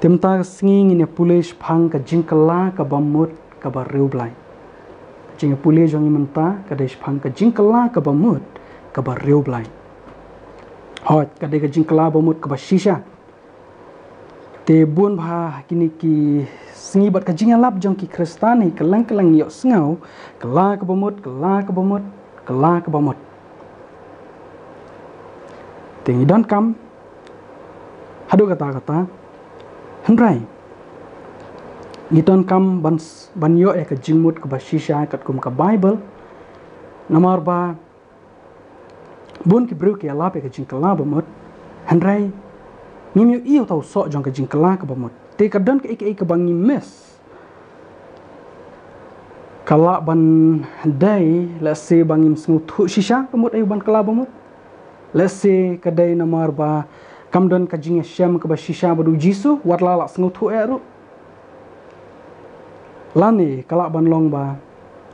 Temta singing in a pulish pang ka jinkala ka bamut ka bareu blai. Jinga pule jongi menta ka desh pang ka jinkala ka bamut ka bareu blai. Hot ka de ka jinkala bamut ka bashisha. Te bun bha kini ki singi bat ka jinga lap jong ki kristani kelang yok sengau kala ka bamut kala ka bamut kala ka bamut. Tengi don kam hadu kata-kata Hendrai, ngiton kam ban yo ka jingmut ka bashisha kat kum ka Bible, namar ba bun ki bru ki ala pe ka jingkala bamut, hendrai ngim yo tau sok jong ka jingkala ka bamut, te ka dan ka ik ka bangi mes, kala ban dai la se bangim sengu thu shisha bamut ayu ban kala bamut, la se ka dai namar ba kam don ka jinga syam ka bashisha badu jisu watla la sengu thu eru lani kala ban long ba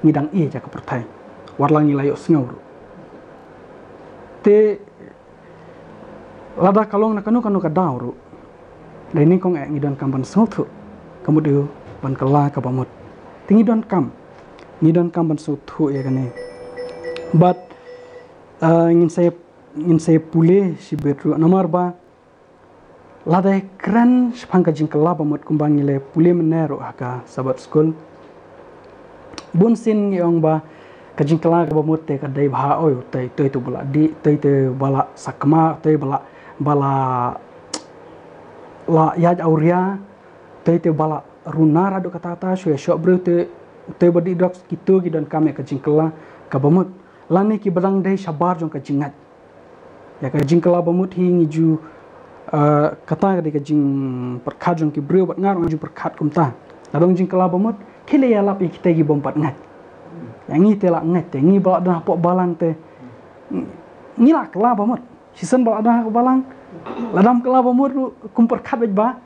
ngidang ja ka pertai watla ngi layo sengu te lada kalong na kanu ka dauru dai ni kong ngidon kam ban sengu thu kamudiu ban kala ka bamut tingi don kam ngidon kam ban sengu thu ya kane but ingin saya pulih si betru namar ba ladai keren sepangka jingkala bamut kumbangi le pulih menero haka sabat skul bun sin yang ba ka jingkala ka bamut te ka dai bha oy te tu bala di te bala sakma te bala la yaj auria te bala runara do kata shu ya shop bru te badi doks kitu gi don kame ka jingkala ka bamut lani ki badang dai sabar jong ka jingat ya ka jingkala bamut hi ngiju kata ka jing perkhat jong ki breu bat ngar ngaju perkhat kumta ladong jingkala bamut kile ya lap kita gi bompat ngat yang ngi telak ngat te ngi bala dah pok balang te ngi lak la bamut sisen bala dah balang ladam kala bamut kum perkhat ba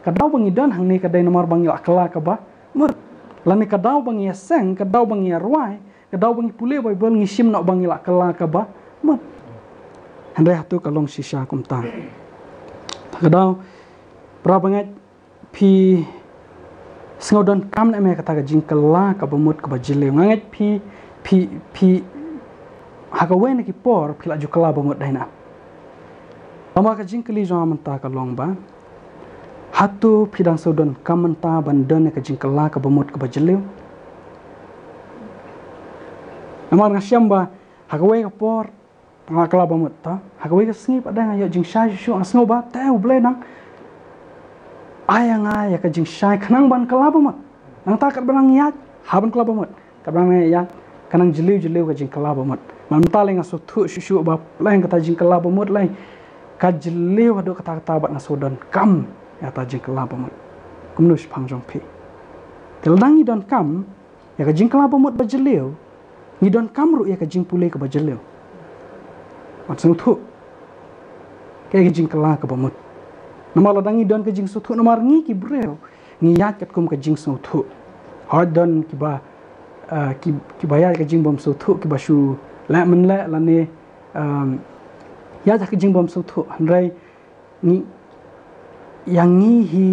kadau bangi dan hang ni kadai nomor bangi lak kala ka ba mut lani kadau bangi seng kadau bangi ruai kadau bangi pule bible ngi sim nak bangi lak kala ka ba mut handai hatu kalong shisha kumta kadau prabangat pi sengodon kam na me kata ka jingkala ka bamut ka bajile ngangat pi hakawen ki por pila jukala bamut daina lama ka jingkali jo amanta ka long ba hatu pidang sodon kamanta bandan ka jingkala ka bamut ka bajile namar ngasyam ba hakawen ka por ngakala bamut ta hakawe ka singi pada ngayo jing shai shu asngo ba teu ble nang ayang aya ka jing shai kanang ban kala bamut nang ta kat barang ya haban kala bamut ka barang ya kanang jeliu ka jing kala bamut man ta lenga so thu shu ba lain kata jing kala bamut lain ka jeliu ado kata bat nasodon kam ya ta jing kala bamut kumnus pangjong pi telangi don kam ya ka jing kala bamut ba jeliu ni don kam ru ya ka jing pule ka ba jeliu mat sengu thu kaya jing kala ka bamut nama ladangi don ka jing su thu namar ngi ki breu ngi yat kat kum ka jing su thu hod don ki ba ki bayar ka jing bom su thu ki ba shu la men la ne ya ka jing bom su thu handrai ni yang ngi hi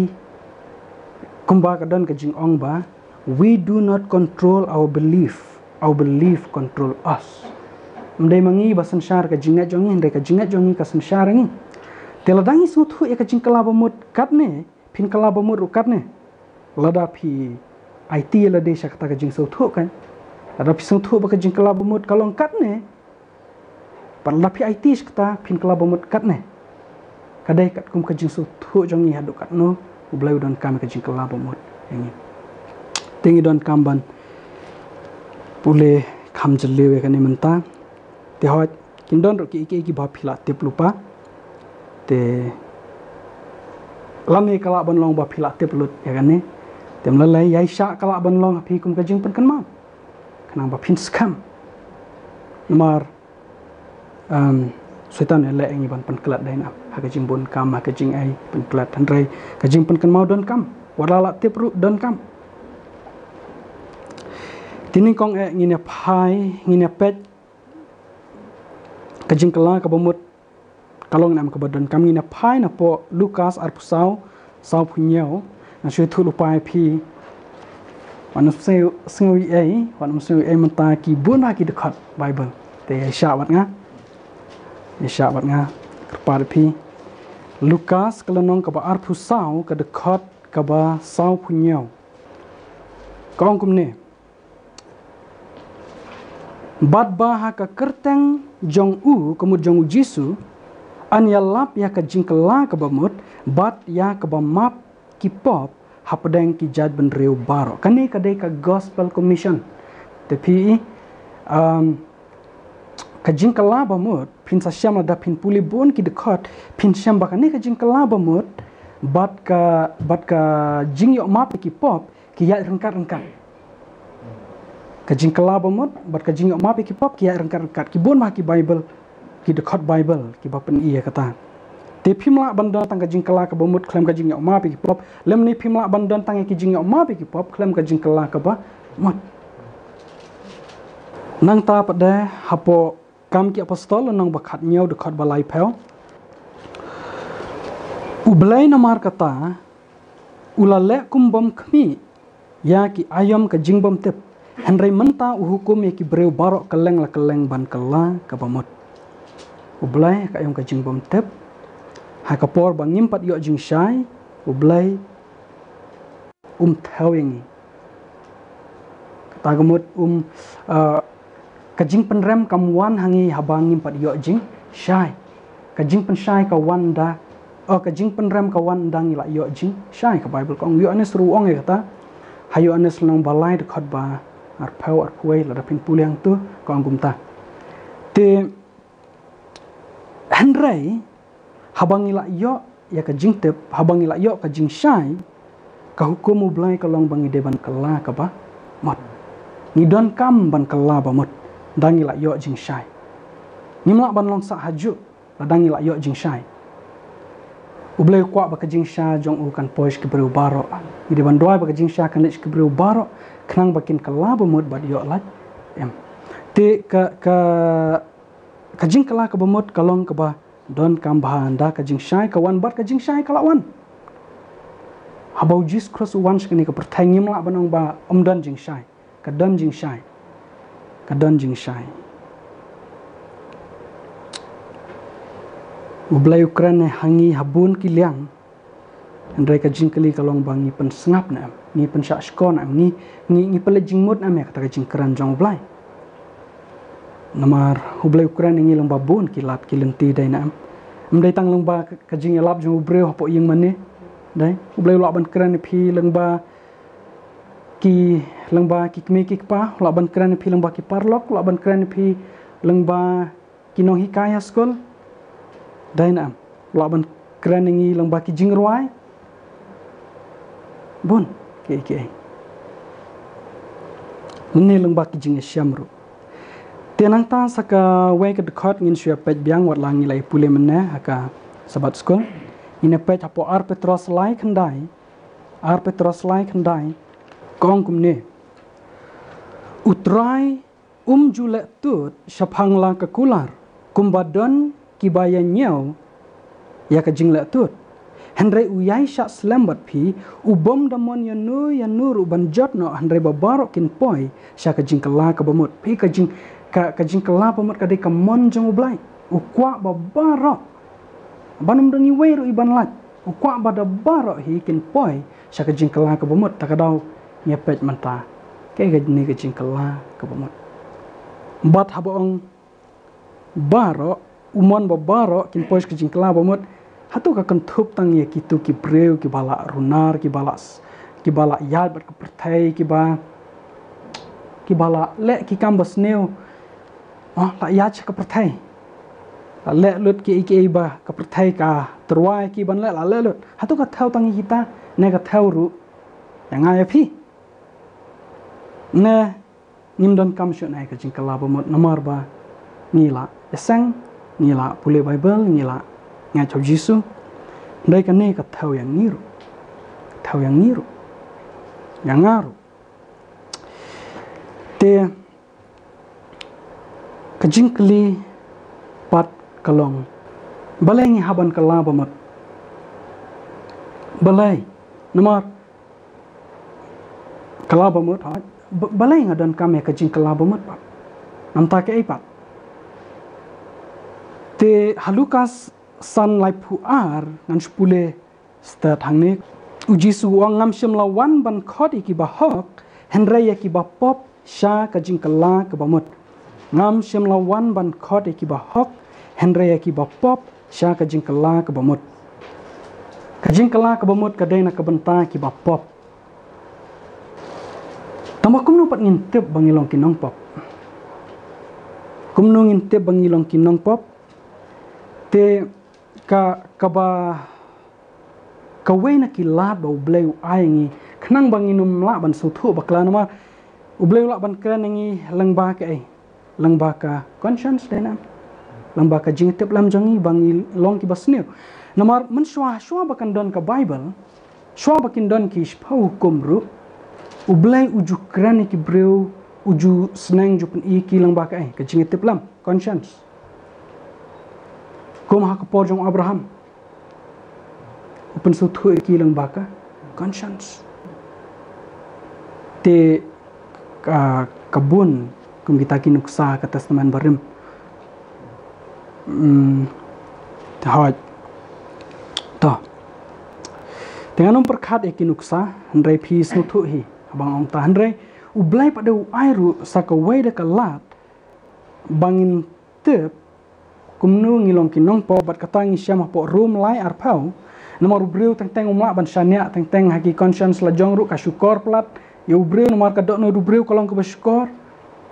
kumba ka don ka jing ong ba we do not control our belief control us mdai mangi ba sansar ka jingat jongi ndai ka jingat jongi ka sansar ngi teladangi suthu ya ka jingkala bamut katne pin kala bamut katne lada phi IT la de shakta ka jing suthu kan lada phi suthu ba ka jingkala bamut kalong katne par la phi IT shakta pin kala bamut katne kadai kat kum ka jing suthu jongi hadu katno ublai don kam ka jingkala bamut yangi tingi don kamban pule kham jalewe ka ni menta te hot kindon ro ki ba phila tip lupa te lami kala ban long ba phila tip lut ya kan ni tem la lai yai sha kala ban long phi kum ka jing pan kan ma kanang ba phin skam namar setan le ngi ban pan klat dai na ha ka jing bun kam ha ka jing ai pan klat han rai ka jing pan kan mau don kam wala la tip ru don kam tini kong ngine phai ngine pet kajing kala ka bamut kalong nam ka badan kami na pai na po Lukas arpusau sau punyau na shui thu lupai pi wan sengui ai wan sengui ai menta ki bun ki dekat Bible te sya wat nga sya wat nga kerpa pi Lukas kelenong ka ba arpu sau ka dekat ka ba sau punyau kong kum ne bad ba ha ka kerteng jong u kemud jong u Jisu an ya lap ya ka jingkela ka ba mut bat ya ka ba map ki pop hapadeng ki jad ben reu baro kani ka dei ka gospel commission te pi ka jingkela ba mut pin sa syam da pin puli bon ki dekat pin syam ba kani ka jingkela ba mut bat ka jing yo map ki pop ki ya rengkat ka jingkela ba mut bat ka jing yo map ki pop ki ya rengkat ki bon ma ki Bible ki dekat Bible ki ba pen iya kata te pimla bandan tang ka jingkela ka ba mut klem ka jing yo map ki pop lem ni pimla bandan tang ki jing yo map ki pop klem ka jingkela ka ba mut nang ta pada hapo kam ki apostol nang bakhat nyau dekat balai pel ublai namar kata ulale kumbom kmi ya ki ayam ka jingbom tep henry menta uhukum ya ki breu barok keleng la keleng ban kala ka bamut ublai ka ayam ka jingbom tep ha ka por bangim pat yo jing shai ublai thawing kata gamut ka jing penrem kamwan hangi habangim pat yo jing shai ka jing pen shai ka wanda ka jing penrem ka wan dang ila yo jing shai ka Bible kong yo anes ruong ya kata hayo anes nang balai dekat ba arpau arpuai la dapin puliang tu kong gumta te Henry habang ila yo ya ka jing tep habang ila yo ka jing shai ka hukum ublai ka long bangi deban kala ka ba mat ni don kam ban kala ba mat dang ila yo jing shai nimla ban long sa haju la dang ila yo jing shai ublai kwa ba ka jing sha jong u kan poish ke breu baro ni deban doi ba ka jing sha kan lech ke breu baro knang bakin kala ba mot ba yo la em te ka jing kala ka ba mot kalong ka ba don kam bahanda ka jing shai ka wan bat ka jing shai kala wan habau jis cross wan skani ka perthai ngim la banong ba omdan jing shai ka don jing shai ka don jing shai ublai Ukraine hangi habun ki liang andai ka jing kali kalong bangi pen sengap na ni pen syak skon am ni pele jing mut am ya kata ka jing keran jong ublai namar ublai Ukraine ngi long babun ki lat ki lenti dai na am dai tang long ba ka jing lap jong ubreu hapo yeng mane dai ublai lak ban keran phi long ba ki kmi ki pa lak ban keran phi long ba ki parlok lak ban keran phi long ba ki nong hikaya skol dai na lak ban keran ngi long ba ki jing ruai bun ke ni long ba ki jing syamru tenang ta saka wei ke dekat ngin syua pej biang wat langi lai pule mena aka sabat skol ina pej apo ar petros lai khandai kong kumne utrai jule tut syapang la ka kular kumbadon kibaya nyau ya ka jing la tut Henry uyai syak selambat pi ubom damon ya nur uban jotno Henry babarok kin poi syak ka jing kala ka bamut pi ka jing kala bamut ka de ka mon jong ublai ukwa babarok banum dangi weru iban lat ukwa bada barok hi kin poi syak ka jing kala ka bamut takadau nyepet menta ke ga ni ka jing kala ka bamut bat habong barok umon babarok kin poi ka jing kala bamut hatu ka kentup tang ye kitu ki breu ki bala runar ki bala yad ber kepertai ki bala le ki kambas neu la yad kepertai la le lut ki ba kepertai ka terwai ki ban le la le lut hatu ka thau tang kita ne ka thau ru yang ai phi ne nim don kam shu nai ka jing kala ba mot namar ba nila esang nila pule Bible nila ngai chau Jisu dai ka ne ka thau yang niru yang ngaru te ka jingkli pat kalong balengi haban kala bamat balai namar kelaba mut balai ngadan kami ka jing kelaba mut pak nam ta ke ipat te halukas san lai puar ngan spule sta thangni uji suang ngam shim lawan ban khot iki ba hok henry ki ba pop sha ka jing kala ka bamut ngam shim lawan ban khot iki ba hok henry ki ba pop sha ka jing kala ka bamut kajing kala ka bamut ka dai na ka banta ki ba pop tamakum nu pat ngintip bangilong kinong pop kumnu ngintip bangilong kinong pop te ka ba kawai na kilat ba ublay ayangi khnang banginum la ban suthu bakla nama ublay la ban kran ngi langba ka ai langba ka conscience dena langba ka jingtip lam jangi bangi long ki basne namar men shwa bakan don ka bible shwa bakin don ki shpau hukum ru ublay uju kran ki breu uju snang ju pen ki langba ka ai ka jingtip lam conscience kum ha ka porjong Abraham open suthu ki lang baka conscience te kabun kum kita ki nuksa ka testament barim hawat to dengan perkhat ki nuksa handrai phi suthu hi abang ong ta handrai ublai pada airu sakawai de kalat bangin tep kumnu ngilong kinong po bat katangi syamah po room lai arpau nomor ubreu teng umla ban syania teng haki conscience la jongru ka syukur plat ya ubreu nomor kadok no ubreu kolong ke bersyukur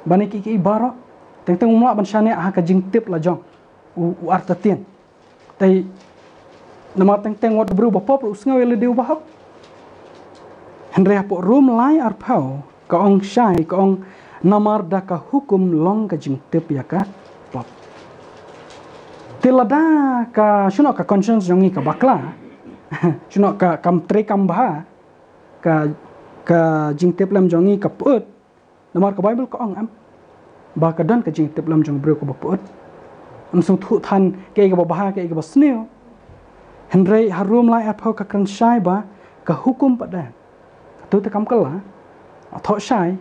bani ki ibara teng umla ban syania ha ka jingtip la jong u artatien tai nomor teng wat ubreu bapop usngaw le deu bahap henry po room lai arpau ka ong syai ka ong namar da ka hukum long ka jingtip ya ka pop tilada ka shunok ka conscience jongi ka bakla shunok ka kam tre kam bah ka jingtip lam jongi ka put namar ka bible ka ong am ba ka dan ka jingtip lam jong bro ka put unsung thu than ke ka bah ke ka basneo henry harum lai apau ka kan shai ba ka hukum pada tu te kam kala atho shai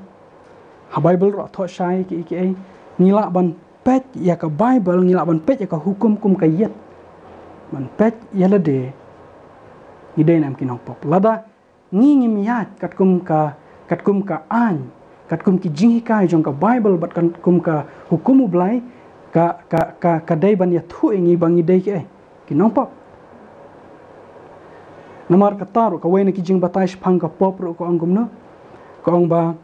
ha bible ro atho shai ki ai ngila ban pet ya ka bible ngila ban pet ya ka hukum kum ka yet man pet ya lade ide nam kinong pop lada ngi ngimiat kat kum ka an kat kum ki jinghi kai jong ka bible bat kan kum ka hukum ublai ka dai ban ya thu ngi bang ide ke kinong pop namar ka taru ka wena ki jing batai phang ka pop ro ko angum no ko ong ba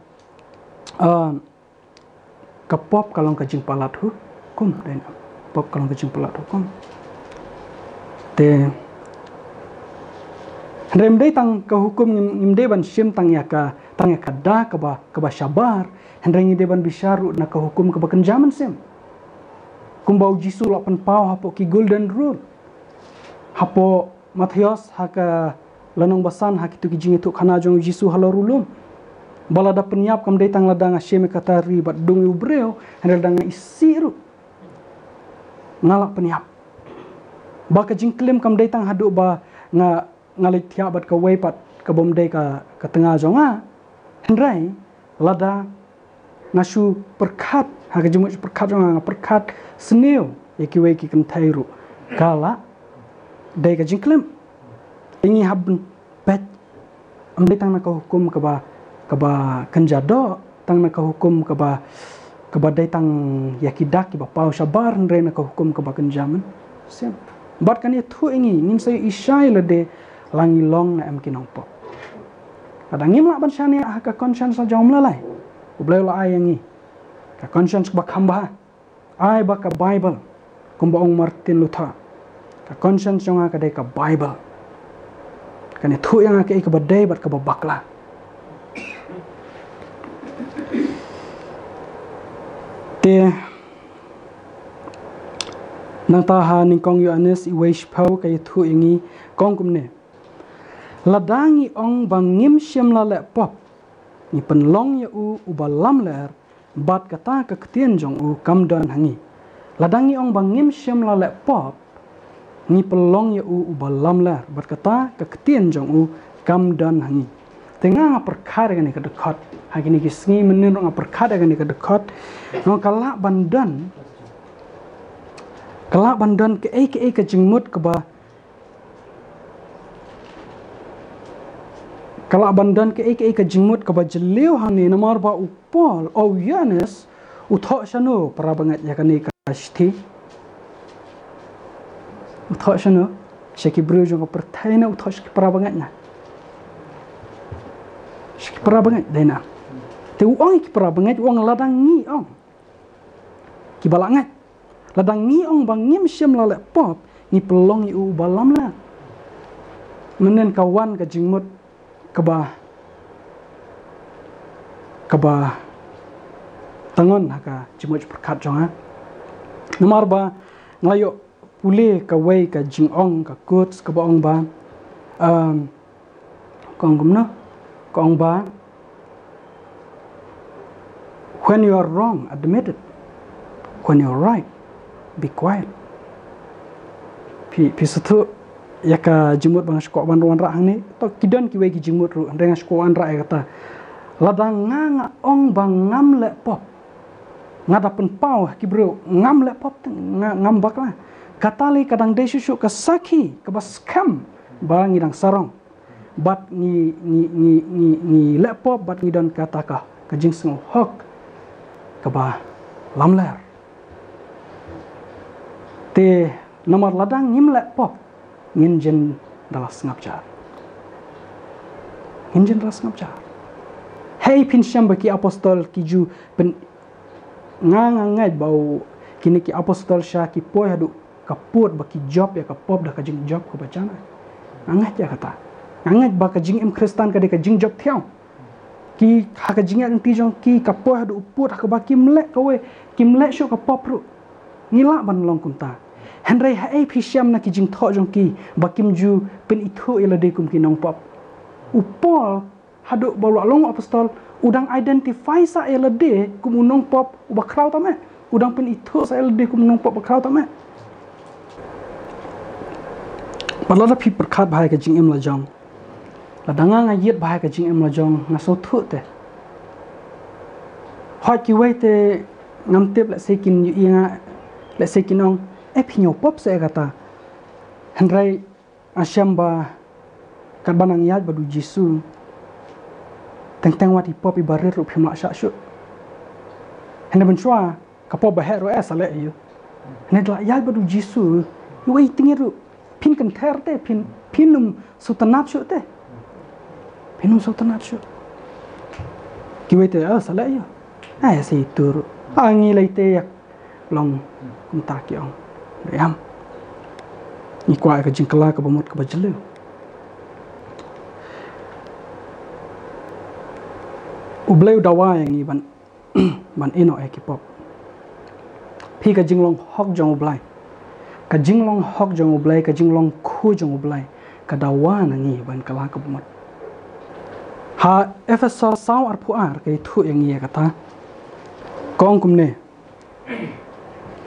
kapop kalong ka jing palat hu kum den pop kalong ka jing palat hu kum te rem dei tang ka hukum ngim de ban sim tang ya ka da ka ba sabar hendring de ban bisaru na ka hukum ka bakan zaman sim kum bau jisu la pan pau hapo ki golden rule hapo Matius ha ka lanong basan ha ki tu ki jing itu khana jong jisu halorulum balada penyap kam dei tang ladang asyeme kata ribat dung ubreo hendel dang isiru ngalak penyap ba ka jingklem kam dei tang hadu ba ngalik tiap bat ka weipat ka bom dei ka tengah jonga hendrai lada ngasu perkat ha ka jemu perkat jonga perkat sneu yaki wei ki kan thairu kala dei ka jingklem ingi habn pet am dei tang na ka hukum ka ba kanjado tang na ka hukum ka ba dai tang yakidak ba pau sabar ndre na ka hukum ka ba kanjaman sem bat kan ya thu ingi ngin sai isai le de langi long na am kinong po kadang ngim la ban shani ka conscience la jom la lai ublai la ai ngi ka conscience ba khamba ai ba ka bible kum ba ong Martin Luther ka conscience jonga ka dai ka bible kan ya thu yang ka ba dai bat ka ba bakla te nang taha ning kong Yohanes I weish pau kay thu ingi kong kumne ladangi ong bangim syam la le pop ni penlong ya u balam ler bat kata ka ketien jong u kam dan hangi ladangi ong bangim syam la le pop Ngi pelong ya ubalam lar berkata keketian jong kam dan hangi. Tengah ngaperkada gani ke dekat. Hagini kisngi menurut ngaperkada gani ke dekat. Ngong kalak bandan ke jengmut ke ba. Kalak bandan ke jengmut ke ba jeliu hani namar ba upol yanes uthok shano para bangat ya kani kashti. Uthok shano shaki bru jong pertaina uthok shaki para bangatnya. Shaki para bangat dena. Te uang ki para bangat uang ladang ni ong. Ki balangat. Ladang ni ong bang ngim syam lalek pop ni pelong yu balam la. Menen kawan ke jingmut keba tangon haka jingmut perkat jong ha. Nomor ba nglayo pule ka wei ka jingong ka kuts ka baong ba kong gumno kong ba when you are wrong admit it, when you are right be quiet. Pi satu ya ka jimut bang skok ban ruan ra hang ni to kidon ki wei ki jimut ru ndeng skok an ra kata ladang nga ong bang ngam le pop ngadapen pau ki bro ngam le pop ngam bak la katali kadang de susu ka saki ka bas kam bang ngidang sarong bat ni le pop bat ngidon kata ka jing sung hok ka ba lamler te nomor ladang ngim le pop nginjen dalam ngapjar. Nginjen dalam ngapjar. Hei pinsyam bagi apostol kiju pen ngangai bau kini ki apostol sya ki poi hadu kaput bagi job ya kapop dah kajing job ko bacana. Ngangat ya kata. Ngangat ba kajing em Kristan ka de kajing job thiau. Ki ha kajing ang ti jong ki kapoi hadu uput ha ba kim lek ko we kim lek syo kapop ru. Ngila ban long kunta. Henry hai pisiam na kijing thok jong ki bakim ju pen itu elade kum ki nong pop upol haduk bawa long apostol udang identify sa elade kum nong pop bakrau tame udang pen itu sa elade kum nong pop bakrau tame balada pi perkat bahai kijing em la jong ladanga ngayet bahai kijing em la jong ngaso thu te hoi ki wei te ngam tep la sekin yu inga la sekinong pinyo pop saya kata Henry asyamba kan banang yat badu Jisu teng wati pop ibarir ru phimla sha shu henda benchwa kapop baher ro asale yu henda yat badu Jisu yu wei tingiru pin kan ther te pinum sutanat shu te pinum sutanat shu ki wei te asale yu ai si tur angi leite yak long kunta ki ong Yam, ni kuat ke jingkela ke bamut ke bajelu. Ubleu dawa yang ni ban ino ekipop. Pi ke jinglong hok jong ublai. Ke jinglong hok jong ublai, ke jinglong ku jong ublai. Ke dawa nangi ban kala ke bamut. Ha Efesos saw arpuar ke itu yang ni kata. Kong kumne.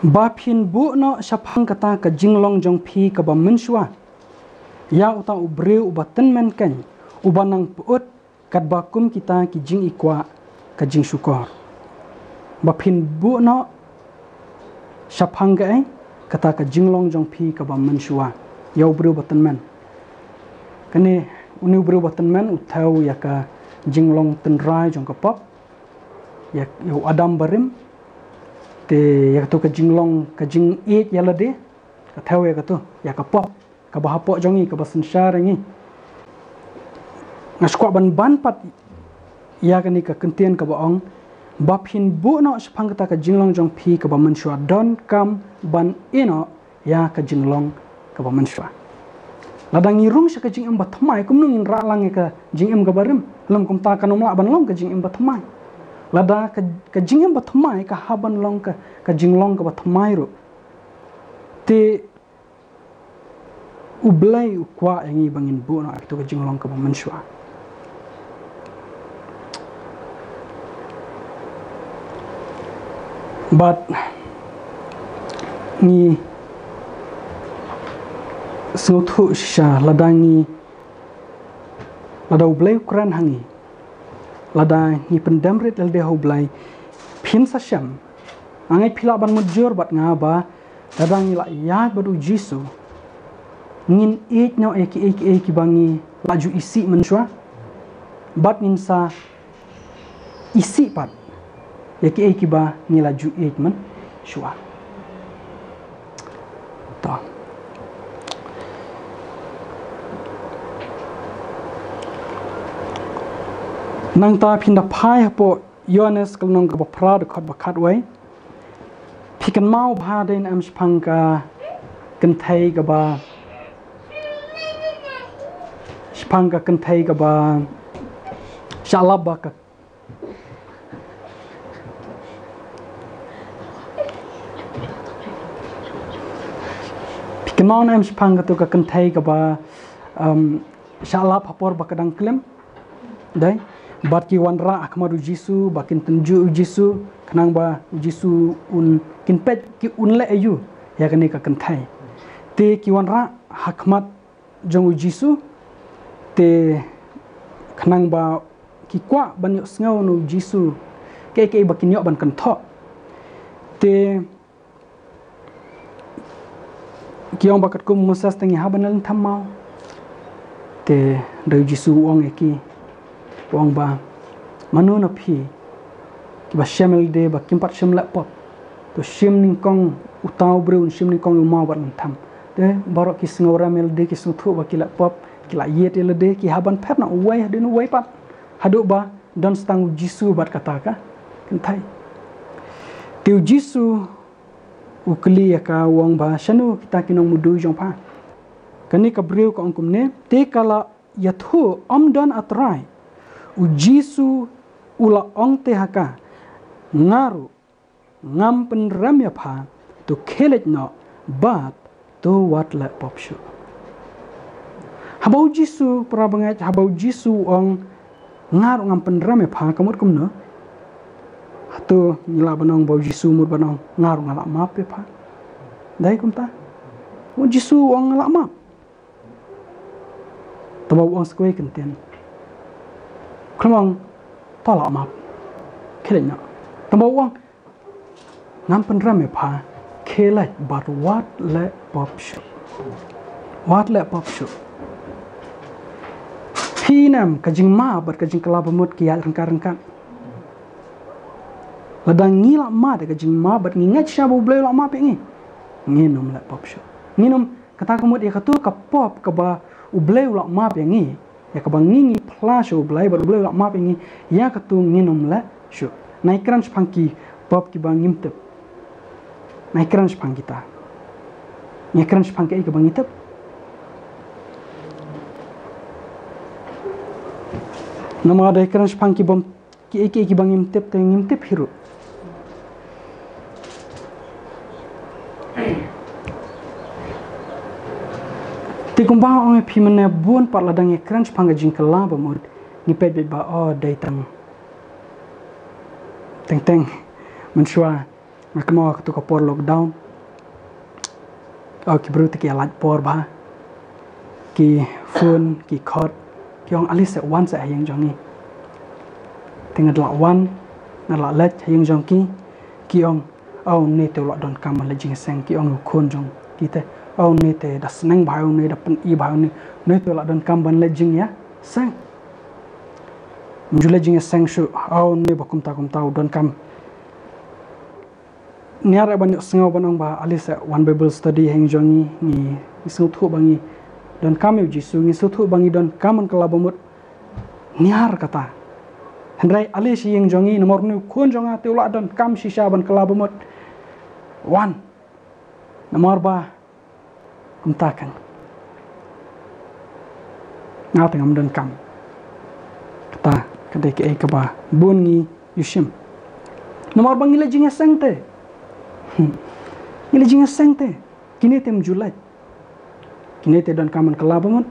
Bapin bu no syapang kata ke jinglong jong pi ke ba mensyua ya uta ubreu ubaten men kan ubanang puut kat bakum kita ki jing ikwa ke jing syukur bapin bu no syapang ke kata ke jinglong jong pi ke ba mensyua ya ubreu baten men kene uni ubreu baten men utau ya ka jinglong tenrai jong ke pop ya adam barim te ya tu ke jinglong ke jing it ya lade ka thau ya tu ya ka pop ka ba pok jongi ka ba sensyar ngi ngaskwa ban pat ya ka ni ka kentian ka ba ong ba phin bu no spang ka jinglong jong pi ka ba mensyua don kam ban ino ya ka jinglong ka ba mensyua ladang irung sya ka jing em ba thmai kum nung in ra lang ka jing em ka barim lam kum ta kanom la ban long ka jing em ba thmai lada ke jingem bathmai ka haban long ka jinglong ka bathmai ru te ublai ukwa yangi bangin bu na itu ke jinglong ka mensyua but ni Senguthu sha ladangi ladau blai ukuran hangi lada ni pendamrit elde ho blai pin sasham angai pila ban mujur bat ngaba ladangi la ya badu jisu ngin ek no eki bangi laju isi menshwa bat ngin sa isi pat eki ba ni laju ek men shwa ta nang ta pinda phai po Yohanes kalnong ka bapra de khot bakat wai phikan mau bha den am spang ka kan thai ka ba spang ka kan thai ka ba shalab ba ka phikan mau am spang ka tu ka kan thai ka ba shalab hapor ba kadang klem dai bat ki wanra akmaru jisu bakin tenju jisu kenang ba jisu un kin pet ki un le ayu ya kani ka kentai te ki wanra hakmat jong jisu te kenang ba ki kwa ban yo sngaw no jisu ke bakin yo ban kan tho te ki ong bakat kum musas tengi habanal thamau te de jisu ong eki wong ba manu na phi ba shamel de ba kimpat shim la pop to shim ning kong utaw breun shim ning kong ma ba tham de barok ki snora mel de ki suthu ba ki la pop ki la yet le de ki haban phet na uwai de no wai pat hadu ba don stang jisu bat kata ka kentai tiu jisu ukli ka wong ba shanu kita kinong mudu jong pa kani ka breu ka ongkum ne te kala yathu amdan atrai u jisu ula ong te haka ngaru ngam penram ya pha to khelet no bat to wat la popshu habau jisu prabangai habau jisu ong ngaru ngam penram ya pha kamut kum no to ngila banong bau jisu mur banong ngaru ngala map ya pha dai kum ta u jisu ong ngala map to bau ong skoi kenten kemang tolak map kelenya tambah uang nampen rame pa kelai bar wat le pop show pinam kajing ma bar kajing kelabamut kiat rengka ladang ngila ma de kajing ma bar ngingat syabu blay la ma pe nginum le pop show nginum kata kemut ya katu ka pop ka ba ublay la ma pe ya kabang ngingi plasho blai baru blai ma pengi ya katu nginum la shu nai crunch pangki pop ki bang ngimtep nai crunch pang kita ya crunch pangki ai kabang ngitep nama ada crunch pangki bom ki bang ngimtep te ngimtep hiru ti kumbang ong phi mane buon par ladang e crunch panga jingkala ba mod ni pet ba o dai tang teng menshwa makmo ka to ka por lockdown o ki brut ki alat por ba ki phone ki khot ki ong ali se wan sa yang jongi tengat la wan na la let yang jong ki ong au ne te lo don kam la jing seng ki ong khon jong ki te au ne te da sneng bhai ne da pen i bhai ne te la don kam ban le jing ya sang njule jing seng shu au ne ba kum ta don kam niara ban sngaw banong ba alisa one bible study heng jongi ni isu thu bangi don kam yu jisu ni su thu bangi don kaman kelabamut niar kata hendrai alisi heng jongi nomor nu khon jonga te la don kam shisha ban kelabamut one nomor ba kumtakan nga tengam don kam kata kadai ke ka ba bungi yushim nomor bangi le jinga sangte ngile jinga sangte kini tem julai kini te don kaman kelabamut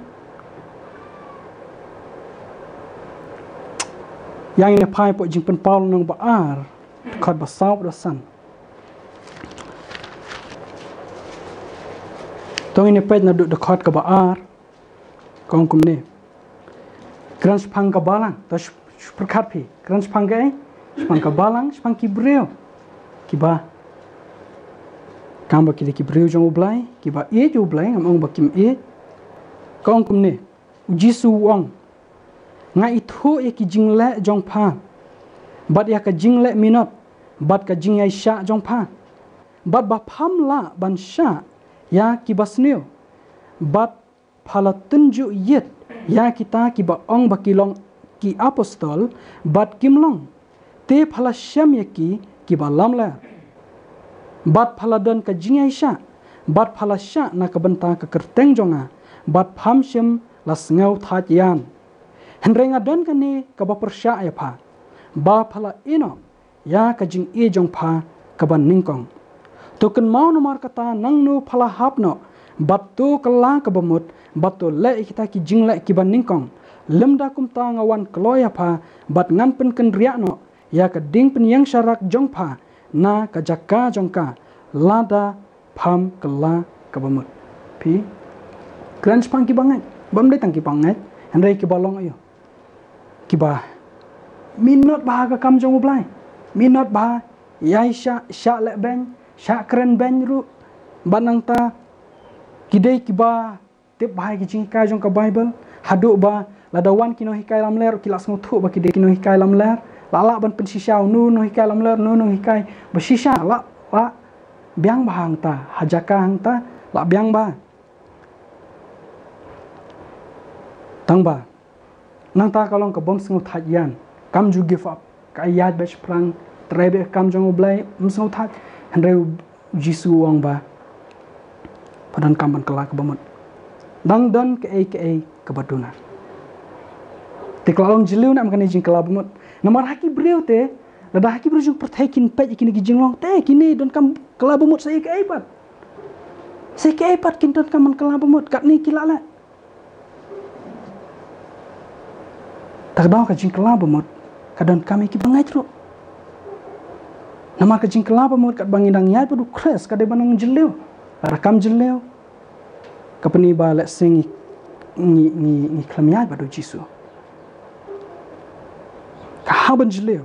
yang ini pai po jing pen paul nong ba ar khot ba saw do san to tong ini pej na duk dekat ke baar kong kum ni kran spang ke balang to perkat pi kran spang ke spang ke balang spang ki breu ki ba kam ba ki breu jong ublai ki ba e ju ublai ngam ong ba kim e kong kum ni jisu wong ngai thu ye ki jingle jong pha bat ya ka jingle minot bat ka jing ai sha jong pha bat ba pham la ban sha ya ki basneo bat phala tunju yet ya kita ki ba ong ba kilong ki apostol bat kimlong te phala syam ya ki ba lamla bat phala don ka jing ai sha bat phala sha na ka benta ka kerteng jonga bat pham syam la sngau tha yan henrenga don ka ne ka ba persya ya pha ba phala ino ya ka jing e jong pha ka ban ningkong token mau nomor kata nang nu phala hapno batu kala ka bamut batu le kita ki jing le ki ban ningkong lemda kum ta ngawan kloya pha bat ngan pen ken riak no ya ka ding pen yang syarak jong pha na ka jaka jong ka lada pham kala ka bamut pi kran spang ki bangai bam de tang ki bangai handai ki balong ayo ki ba minot ba ka kam jong ublai minot ba yai sha le ben sha kren ben ru banang ta kidai ki ba tip ba ki jing ka jong ka bible hadu ba ladawan ki no hikai lam ler ki las nguthu ba kidai ki no hikai lam ler la ban pen sisau nu no hikai lam ler nu no hikai ba sisa la biang ba hang ta hajaka hang ta la biang ba tang ba nang ta kalong ka bom sngu that yan kam ju give up ka yad ba sprang trebe kam jong ublai msngu that handai jisu wang ba padan kamban kala ke bamut dang dan ke ke baduna te klalong jiliu na makane jing kala bamut namar haki breu te lada haki breu jung perthaikin pej kini ki jinglong te kini don kam kala bamut sai ke pat sai ke pat kin don kamban kala bamut kat ni kilala tak daw ka jing kala bamut kadon kami ki bangai tru nama ka jing kala bamut kat bangidang yai padu kres ka de banang jiliu rakam jelew kapani ba le sing ni klamya ba do jisu ka haban jelew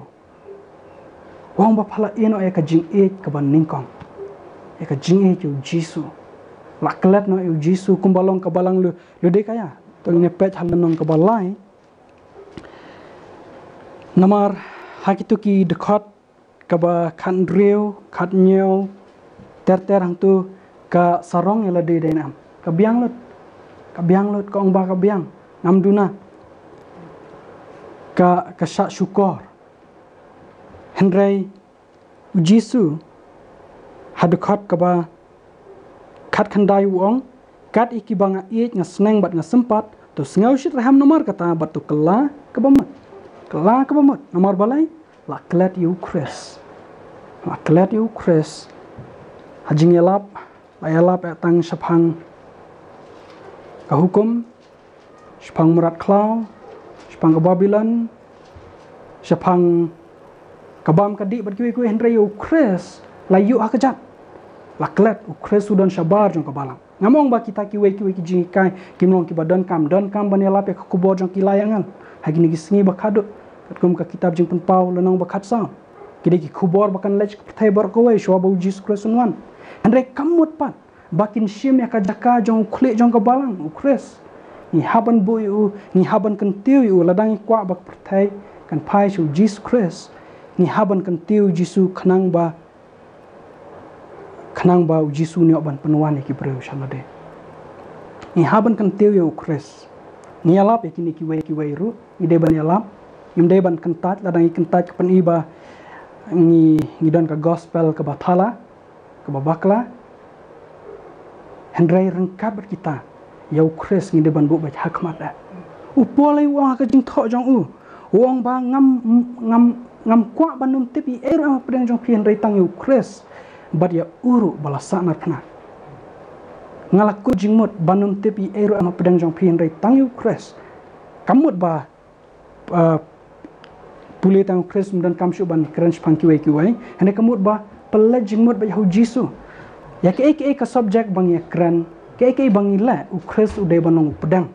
wang ba phala eno e ka jing e ka ban ningkong e ka jing e ju jisu la klet no ju jisu kumbalong ka balang lu de kaya to ne pet halanong ka balai namar hakitu ki dekat ka ba khan reu khat nyeu ter hang tu ka sarong yang lade denam ka biang lut ka ong ba ka biang ngam duna ka syak syukur henry jisu hadukhat ka ba khat khandai wong kat iki banga i nga sneng bat nga sempat to sngaw shit raham nomor kata bat tu kala ka bamat nomor balai la klet yu kres hajing yalap ayalap tang syapang ka hukum syapang murat klau syapang ka Babylon syapang kabam kadi berkiwi Henry ukres layu akajat laklet ukres sudan syabar jong kabalang ngamong ba kita kiwe ki jingikai kimlong ki badan kam ban yalap ka kubor jong kilayangan hagini gisngi bakadut kum ka kitab jing penpau lenong bakat sa kide ki kubor bakan lech pertai bar kowe shwa ba Jesus Christ unwan Henry kamut pat bakin shim ya kajaka jong klik jong kabalang ukres ni haban boyu ni haban kentiu yu ladang kwa bak pertai kan pai su Jesus Christ ni haban kentiu Jisu khnang ba Jisu ni oban penuan ki breu shalade ni haban kentiu yu ukres ni alap ki ni kiwe ru ni de ban alap im de ban kentat ladang kentat pen iba ni don ka gospel ka bathala ka babakla Henry rengkap kita yau kres ni deban bu baca hakmat dah. Upolai wang ka jing tho jong wang ba ngam kwa banum tepi era pedang jong Henry tang yau kres bad ya uru balasa narpna. Ngalaku jingmut banum tepi era pedang jong Henry tang yau kres. Kamut ba pulih tang kres dan kamshu ban keren spangki wai Henry kamut ba pelaj jingmut ba yau Jisu. Ya ke subjek bang ya keren Kay bangila ukres uday banong upedang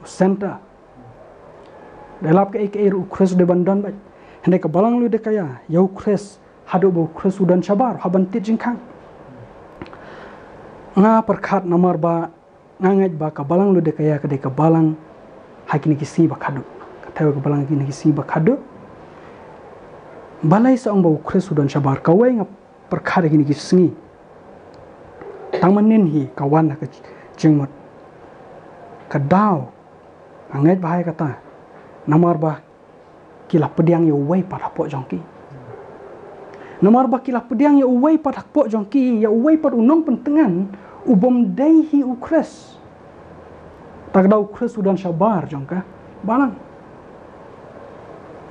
center dalap kay ukres uday bandan ba hende ka balang lu de kaya ya ukres hadu ba ukres udan sabar haban tit jingkang nga perkhat namar ba ngangaj ba ka balang lu de kaya ka de ka balang hakini kisi ba khadu ka tayo ka balang hakini kisi ba khadu balai sa ang ba ukres udan sabar kawai nga perkhat hakini kisingi tangmanin hi kawan ka jingmot kadau angait bahai kata namar ba kilap pediang ye wei pat hapok jongki namar ba kilap pediang ye wei pat hapok jongki ye wei pat unong pentengan ubom dei hi ukres tak dau ukres udan sabar jongka balang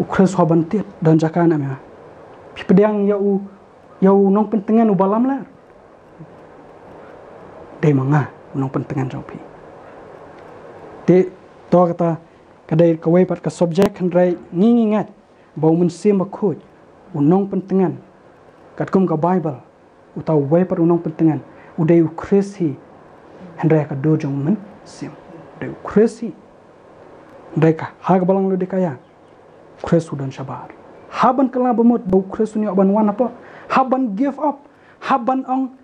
ukres habantit dan jakana me pediang ye unong pentengan ubalam lar dei manga unong pentengan jongpi te to kata kadai kawai pat ka subjek handrai ngingat bau mensim bakut unong pentengan katkum ka bible utau wai pat unong pentengan udai ukres hi handrai ka do jong men sim udai ukres hi handrai ka hag balang lu dikaya ukres udan sabar haban kala bamut bau ukres uni ban wan apa haban give up haban ong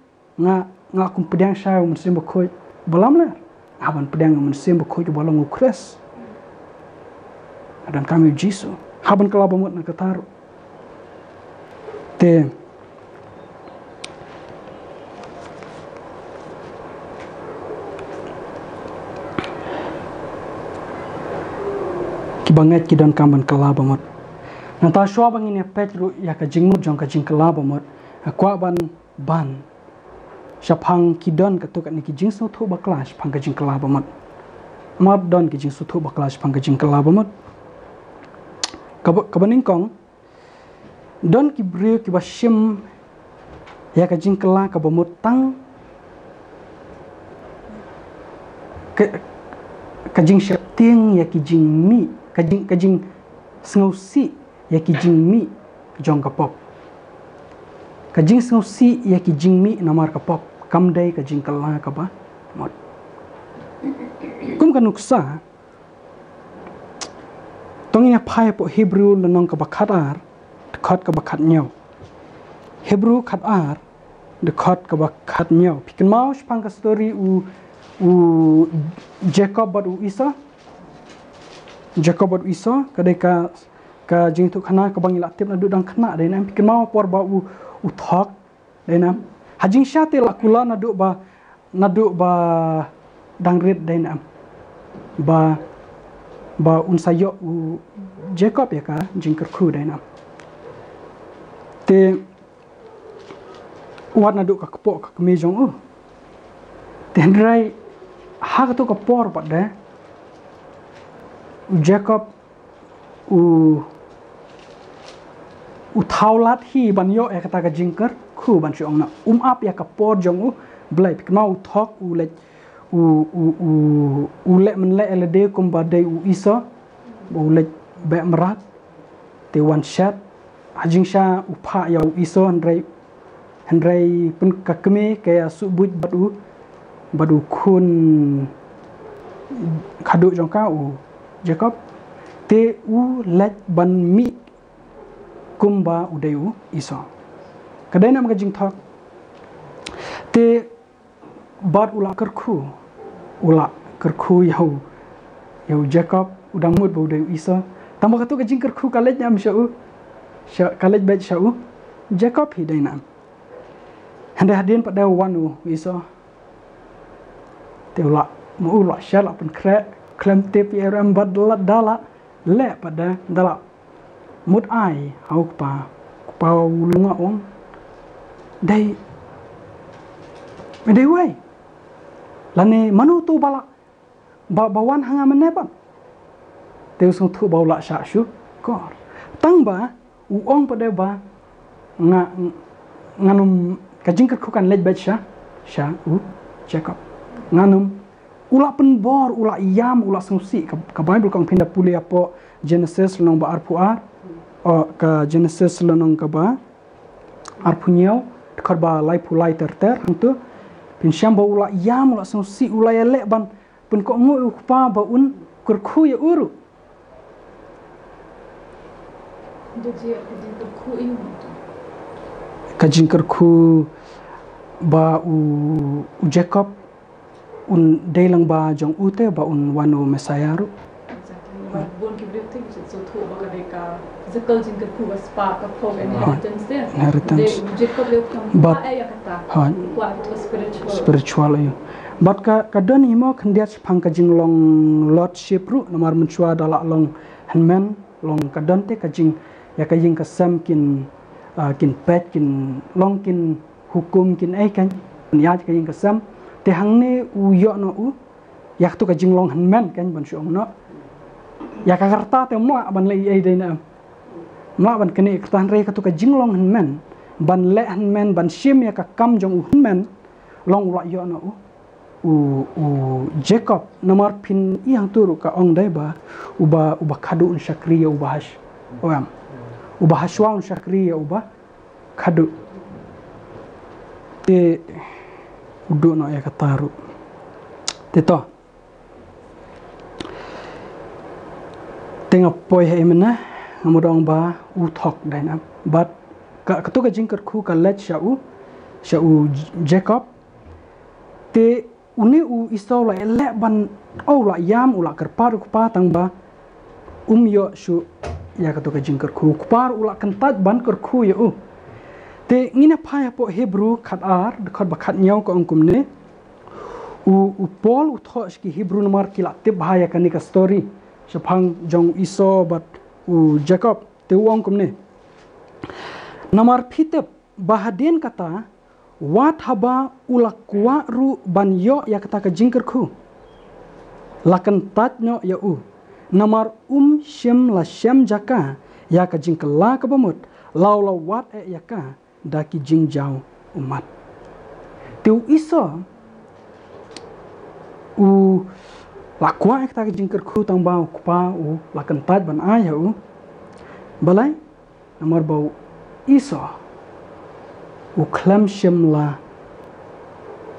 nga kum pedang sha mensim bakut balam la haban pedang mensim bakut balang ukres dan kami jisu haban kala bamut na kataru te kibangat ki dan kamban kala bamut nanta shwa bangin ya petru ya ka jingmut jong ka jing kala bamut kwa ban Shapang kidon katuk ni kijing su thu baklas pang kijing kala bamut map don kijing su thu baklas pang kijing kala bamut kabaning kong don ki brio ki bashim ya kijing kala ka bamut tang kajing syapting ya kijing mi kajing snausi ya kijing mi jong kapop kajing snausi ya kijing mi namar kapop kamdai ka jingkala ka ba mot kum kanuksa tongina phai po hebrew lanong ka bakhatar khot ka bakhat nyaw hebrew khatar de khot ka bakhat nyaw pikin mau spang ka story u jacob bat u isa kadai ka jing tu khana ka bangila tip na dudang khana dai nam pikin mau por ba u thok dai nam hajing syate lakula nadu ba dangrit dainam ba unsayo u Jacob ya ka jingker khu dainam te wat nadu ka kepok ka kemejong tendrai ha ka to ka por pat da Jacob u thaulat hi banyo ya kata ka jingker khu ban chi ong na ap ya ka por jong blai pik mau thok le men le ele kum ba dei isa bo le be mrat te one shot ajing sha pha ya isa handrai pun ka keme kaya subut badu khun khadu jong ka Jacob te let ban mi kumba udayu isa kadai nam ka jing thok te bad ula kerku yau Jacob udang mut bau udayu isa tambah katu ka jing kerku kalej nam kalej bet syau Jacob hidai nam hande hadin pada wanu isa te ula mu ula syala pun klem tep ram bad dala le pada dala mut ai hau pa lunga ong dai medai wai lane manu tu bala bawan hanga menepan te usung tu baula sya syu kor tang ba uong pada ba nganum kajing kerkukan lej bet sya Jacob nganum ula penbor ula yam ula sungsi ka Bible kong pindah puli apo Genesis long ba arpuar ka Genesis lanong ka ba arpunyau khar ba lai pulai terter hantu pin syam ba ula yam ula sung si ula ya le ban pun ko ngu pa ba un kurku ya uru kajing kurku ba u Jacob un delang ba jong ute ba un wano mesayaru bon ki brio tik so tho ba ka ka zakal jing ka ku spa ka phog inheritance de Jacob le kam ba ya kata wa to spiritual ayo but ka don himo khandiat phang ka jing long lordship ru namar menchua dala long hanman long ka don te ka jing ya ka jing ka sam kin pet kin long kin hukum kin ai kan ya ka jing ka sam te hang ne u yo no u yak tu ka jing long hanman kan ban syong no ya ka karta te mo ban le ai dei na ma ban kene iktan re ka tu ka jing long hanman ban le hanman ban shim ya ka kam jong u hanman long la yo no u Jacob namar pin yang turu ka ong dai ba uba khadu un shakriya uba hash oam uba hashwa un shakriya uba khadu te udu no ya kataru te to tengah poi he mena ngamudong ba u thok dai na but ka tu ka jingkar khu ka let sha u Jacob te uni u iso la ele ban au la yam ula karpar ku pa tang ba yo shu ya ka to ka jingkar khu ku par ula kan tat ban kar khu ya u te ngina pa ya po Hebrew khat ar de khat ba khat nyau ko angkum ne u Paul u tho ki Hebrew namar kila te bahaya kan ka story shapang jong iso but u Jacob te u angkum ne namar phitep bahadien kata wat haba ulak kuwa ru ban yo ya kata ka jingkar khu lakan tat nyo ya u namar shem la shem jaka ya ka jingkala ka bamut law wat ya ka daki jingjau umat tu iso u lakwa ya kata ka jingkar khu tang ba kupa u lakan tat ban a ya u balai namar bau iso u klam shem la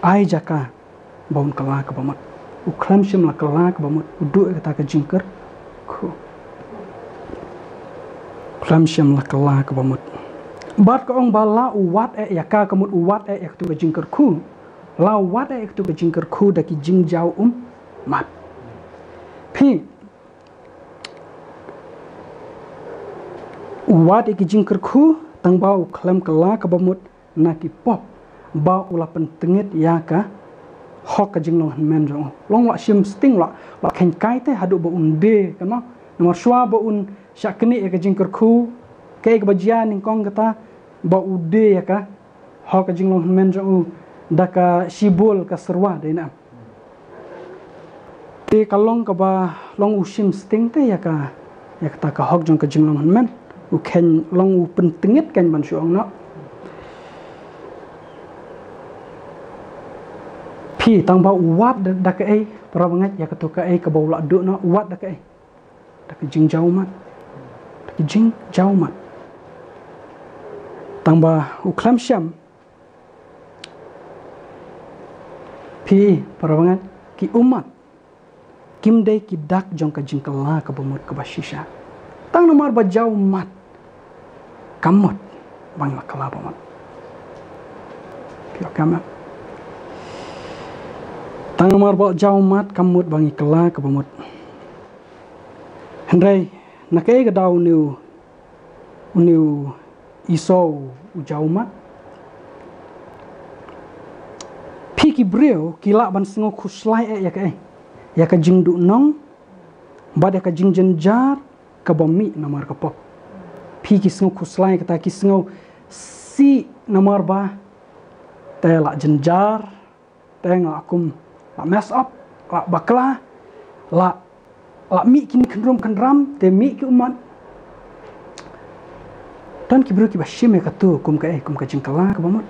ai jaka baun kala ka bamat u klam shem la kala ka bamat u du kata ka jingkar khu klam shem la kala ka bamat bat ka ong bala u wat ya ka kamut u wat ya tu ka jingkar khu la wat ya tu ka jingkar khu da ki jingjau mat phi u wat ki jingkar khu tang bau klam kala ka bamut naki pop ba ula pentengit ya ka hok ka jinglong men jong long la sim sting la khen kai te hadu ba unde kan ma nomor shwa ba un shakni ya ka jingkar khu ke ka bajia ning kong kata ba ude ya ka hok ka jinglong men jong da ka shibul ka serwa de na te kalong ka ba long usim sting te ya ka ta ka hok jong ka jinglong men u khen long u pentengit kan ban syong no pi tang ba wat da ka ai para bangat ya ka to ka ai ka bau la du no wat da ka ai da ka jing jau mat da ka jing jau mat tang ba u klam syam pi para bangat ki umat kim dai ki dak jong ka jing kala ka bumut ka bashisha tang nomor ba jau mat kamot bang la kala bamat ki kamot tang nomor ba jau mat kamut bangi kala ka bamut hendrai nakai ga dau new iso u jau mat piki brio kila ban singo khuslai ya ka jingdu nong bada ka jingjenjar ka bomi nomor ka pop piki singo khuslai kata ki singo si nomor ba tela jenjar teng akum la mess up la bakla la mi kini kendram te mi ki umat dan ki bro ki bashime ka tu kum ka jingkala ka bamut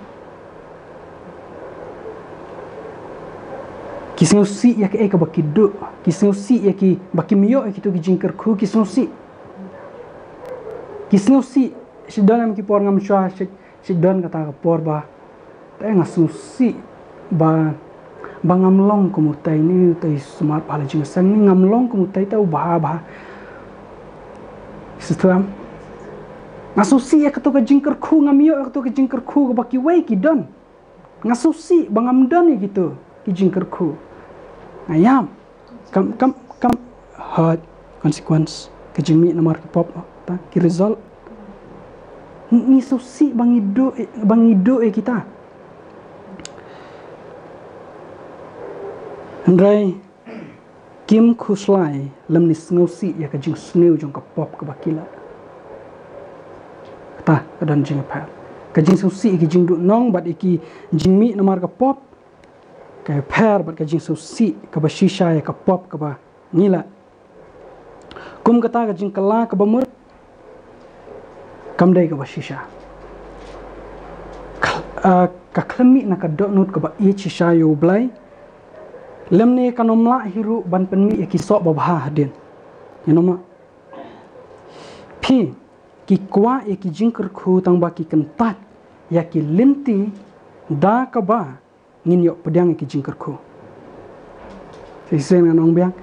kisno si ya ka bakidu kisno si ya ki bakimyo ki tu ki jingkar khu kisno si sidon am ki por ngam shwa sidon kata ka por ba te ngasu si ba ngamlong kumutai ni utai smart pala jing sang ni ngamlong kumutai tau bah setuam ngasusi ya ketu ka jingker khu ngamio ketu ka jingker khu ka baki wei ki don ngasusi bangam don ni gitu ki jingker khu ayam kam hard consequence ke jimi nomor ki pop ta ki result ni susi bang ido kita Andrai kim khuslai lam ni sngosi ya ka jing sneu jong ka pop ka bakila ta kadan jing pa ka jing susi ki jing du nong bat iki jing mi nomor ka pop ka per bat ka jing susi ka ba shisha ya ka pop ka ba ngila kum kata ka jing kala ka ba mur kam dai ka ba shisha ka klemi na ka dot nut ka ba i shisha yo blai lemne kanomla hiru ban penmi ki sok ba bah den yanoma phi ki kwa ki jingker khu tang ba ki kentat ya ki linti da ka ba ngin yo pedang ki jingker khu sen nong biang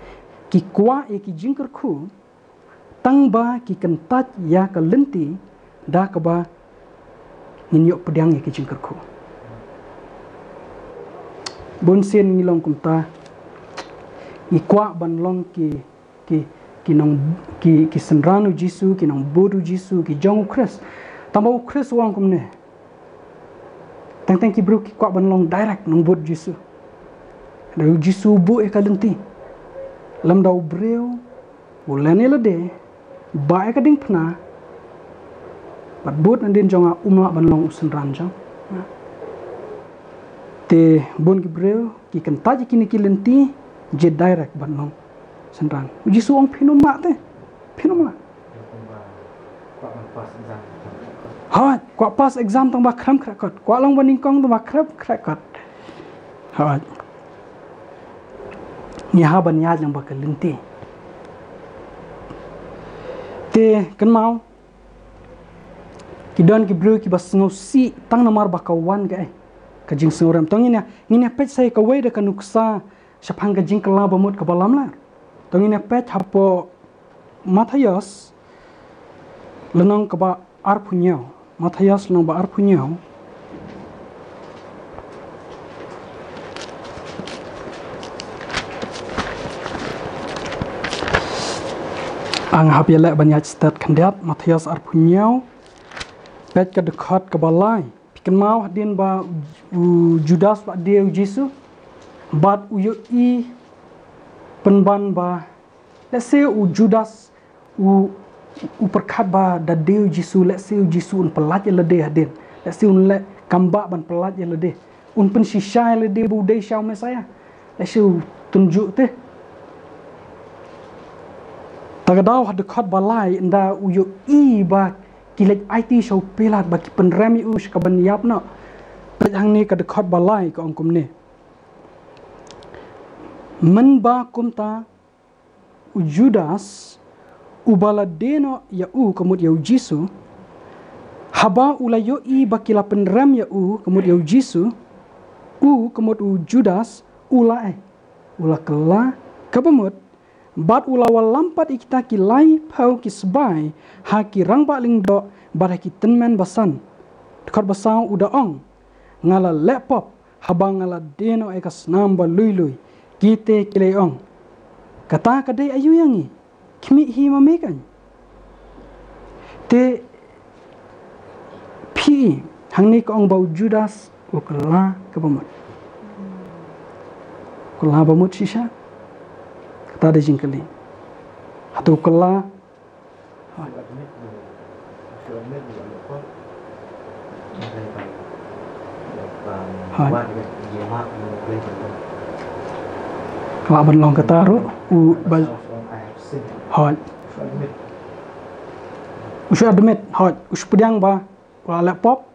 ki kwa ki jingker khu tang ba ki kentat ya ka linti da ka ba ngin yo pedang ki jingker khu bon sen ngilong kumta ikwa ban long ki nong ki senranu jisu ki nong bodu jisu ki jong kris tambah kris wang kumne tang ki bro ki kwa ban long direct nong bod jisu da jisu bu e kalenti lam dau breu ulane lade ba e kading pna bat bod andin jonga umla ban long senran jong te bon ki breu ki kanta ji kini ki lenti je direct ban long senran jisu ong pinuma te pinuma ha kwa pas exam tang ba kram krakot kwa long ban kong tang ba krap krakot ha ni ha ban ya jang ba ka lenti te kan mau ki don ki breu ki bas ngosi tang namar ba kawan ga kajing sengoram tongina ngine pet sai ka wei da kanuksa sapang kajing kala bamut ka balam la tongina pet hapo Matthias lenong ka ba arpunyau Matthias lenong ba arpunyau ang hab yala banyak stat kandiat Matthias arpunyau pet ka dekat ka balai pikan mau hadin ba Judas ba dia Yesus bat uyo i penban ba let's say Judas perkat ba da dia Yesus let's say Yesus un pelat ya lede hadin let's say un le kamba ban pelat ya lede un pen shisha ya lede bu dei syau mesaya let's say tunjuk teh tagadau had dekat balai nda uyo i ba kilek IT show pelat bagi penremi us ka ban yapna pejang ni ka dekat balai ka ongkum ni men ba kumta Judas ubala deno ya kemud ya jisu haba ulayo i bakila penrem ya kemud ya jisu kemud Judas ula kela kabamut bat ulawal lampat ikita kilai pau kisbai haki rang paling do baraki tenmen basan dekat basau udah ong ngala laptop habang ngala deno ekas namba lui kite kilai ong kata kadai ayu yangi kimi hi mamekan te pi hangni ko ong bau Judas ukala kabamut kula bamut shisha kata ada jingkali atau kala kalau ban long kata ru hot usu admit hot usu pedang ba laptop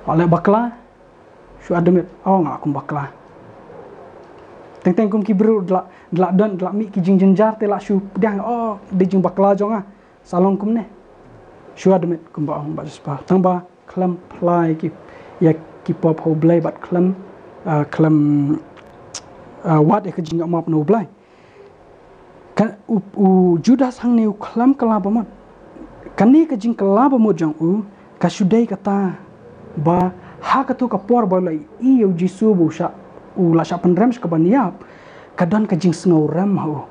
wala bakla usu admit ngak aku bakla teng kum kibru dlak don dlak mi ki jing jenjar te lak shu pedang de jing bakla jonga salong kum ne shu admit kum ba ong ba spa tang ba klam plai ki ya ki pop ho blai bat klam wat e ka jing map no blai kan u Judas hang ne klam kala ba mat kan ni ka jing kala ba mo jang ka sudai kata ba ha ka tu ka por ba lai i u jisu bu sha u la sha penrem ka ban yap kadan ka jing sngo ram ho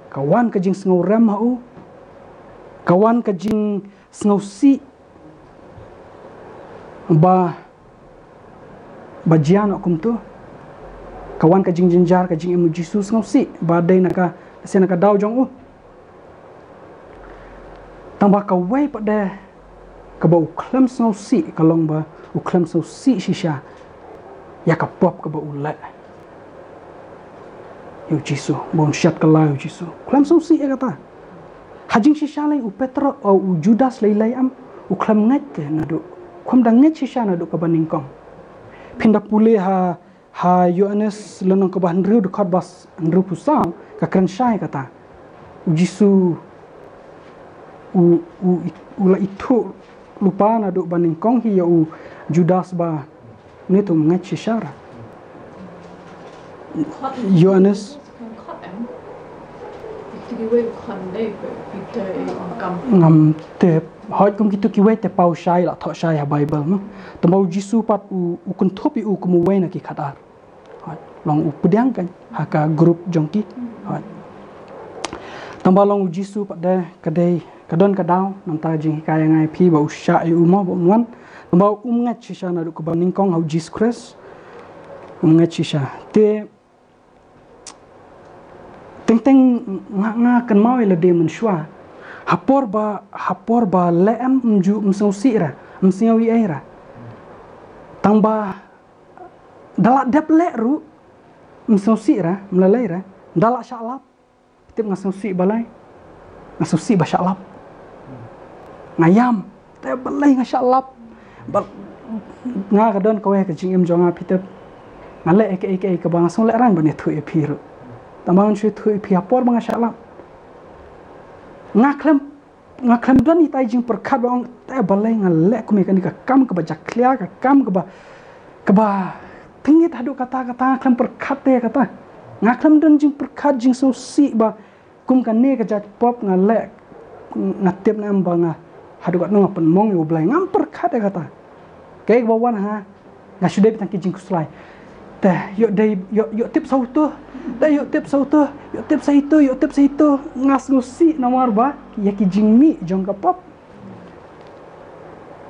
kawan ka jing sngo ram ho kawan ka jing sngo si ba jian akum tu kawan ka jing jinjar ka jing emu jisu sngo si ba dai naka se naka dau jong tamba ka wei pa de ka ba uklam sngo si kalong ba uklam sngo si shisha ya ka pop ka ba ulat yu jisu bon shat ka la yu jisu uklam sngo si ya kata hajing shisha lai u Petro au u Judas lai am uklam ngat ke nadu khom dang ngat shisha nadu ka baning kong pindak pule ha Yohanes lenong ka ban riu dekat bas andru pusang ka kran syai kata u jisu u la itu lupa nadu baning kong hi u Judas ba ni tu ngat shisha Yohanes ngam te hoi kum kitu ki we te pau shai la tho shai ha Bible no to mau jisu pat u kun thopi u kum we na ki khadar hoi long u pudyang kan ha ka group jongki hoi tamba long u jisu pat de kadai kadon kadau nam ta jing hikaya ngai phi ba u sha u mo bo wan tamba ngat shisha na du ko baning kong au Jesus Christ ngat shisha te teng nga kan mau le de men shwa hapor ba le am mju msau sira msau wi era tamba dala dep le ru msau sira mlalai dala shalap tip ngasau si balai ngasau si ba shalap ngayam te balai nga shalap nga ka don kawe ka jingim jonga pitep ngale ek ka bang song le rang bane thu e phiru tamang shu thu e phia por bang shalap nga klem don ni tai jing perkhat bang te balai ngale ku me kan ka kam ka ba jaklia ka kam ka ba tingit hadu kata klem perkhat te kata nga klem don jing perkhat jing so si ba kum kan ne ka jat pop ngale ngatep na ambanga hadu kat no pen mong yo blai ngam perkhat te kata ke ba wan ha nga shu de tang ki jing kuslai te yo tip sau tu da yo tip sau tu yo tip sai tu ngas ngusi nomor ba ya ki jingmi jong ka pop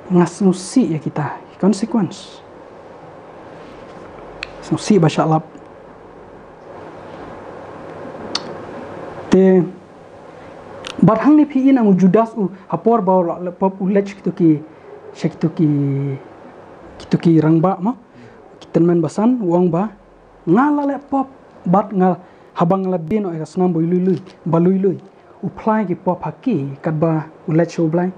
ngas ngusi ya kita consequence ngusi ba shalap te barhang ni pi ina Judas u hapor ba la pop u lech kitu ki rangba ma tenmen basan wong ba ngala le pop bat ngal habang la dino e snam boy lui u plai ki pop haki kat ba u let show blai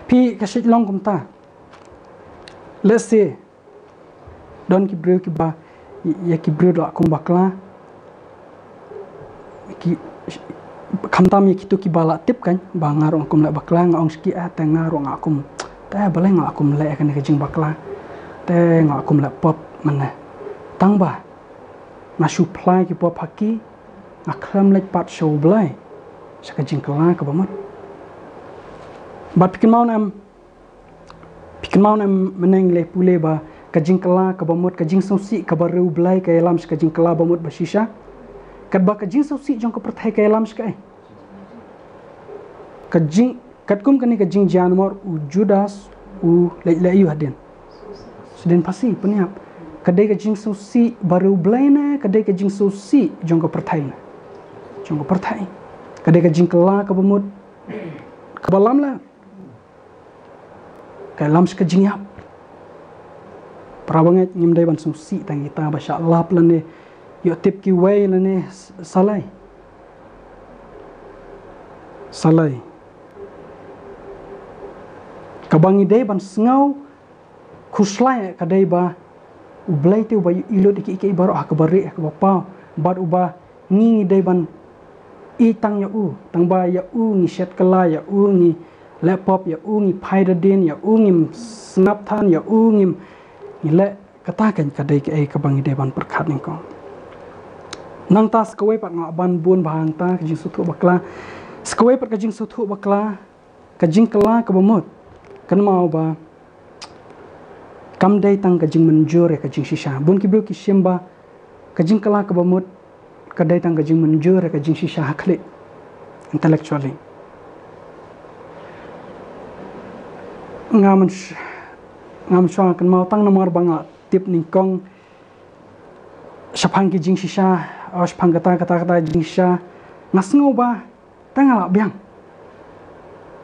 pi ka shit long kum ta let's say don ki breu ki ba ya ki breu la kum bakla ki khamtam ye kitu ki bala tip kan ba ngarong kum la bakla ngong ski a ta ngarong akum ta balai ngakum le kan ke jing bakla te ngakum la pop mana tang ba na supply ki pop haki akram lek pat show blai saka jing kala ka bamat bat pikin mau nam meneng le pule ba ka jing kala ka bamot ka jing sosi ka baru blai ka elam saka jing kala bamot ba shisha kat ba ka jing sosi jong ka perthai ka elam saka ka jing katkum kani ka jing janmor u Judas u le yu hadin seden pasi peniap kadai ka jing sosi baru blaina kadai ka jing sosi jong ka perthai kadai ka jing kala ka bamut ka balam la ka lam ska jing yap prabanget ngim dai ban sosi tang kita ba sha Allah plane yo tip ki way lane salai kabangi dai ban sngau khuslai kadai ba ublai te ba ilo iki baro akbari akbapa bad uba ngi dai ban i tang ya u tang ba ya u ngi shet kala ya u ngi laptop ya u ngi paidadin ya u ngi snapthan ya u ngi ngile katakan kadai ke kabang deban perkat ning kong nang ta skawai pat nga ban bun bahang ta kajing sutu bakla skawai pat kajing sutu bakla kajing kala kabamut kan mau ba kam dai tang kajing menjur ya kajing shisha bun kibru ki shemba kajing kala kabamut kadai tang kajing menjur ya kajing shisha hakli intellectually ngam shwa kan mau tang nomor banga tip ning kong shapang ki jing shisha shapang kata jing shisha ngasngo ba tangala biang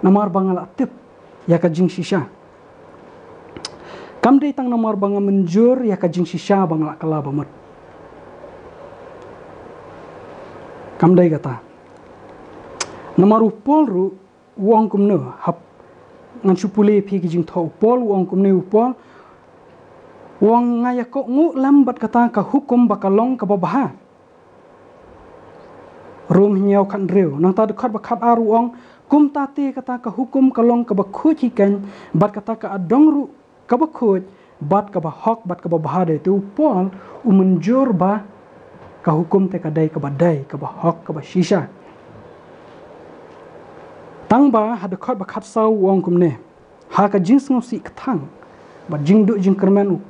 nomor banga tip ya ka jing shisha kam dei tang nomor banga menjur ya ka jing shisha banga kala bamut kam dei kata nomor upol ru wong kumno hap ngan supule phi ki jing tho upol wong kumne upol wong ngaya ko ngu lambat kata ka hukum bakalong ka babaha rum nyau kan reu nang ta dekat bakat aru wong kum tate kata ka hukum kalong ka bakhuji kan bat kata ka adong ru ka bakhuj bat ka bahok bat ka babaha de tu upol umenjur ba ka hukum te kadai ka badai ka bahok ka bashisha tang ba hadakot bakat sau wong kumne ha ka jing sngo si kthang ba jing du jing kermen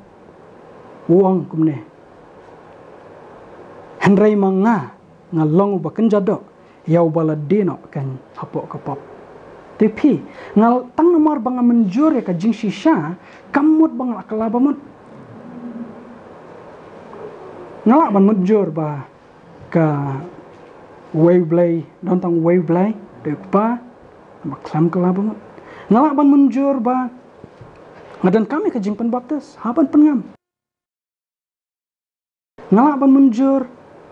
wong kumne henrei manga ngalong ba kenjado yau bala dino kan hapok kapop tapi ngal tang nomor banga menjur ya ka jing shisha kamut bang akala bamut ngalak ban menjur ba ka waveblay don tang waveblay de pa maklam kelabamut ngalak ban menjur ba ngadan kami ke jing penbaptis haban pengam ngalak ban menjur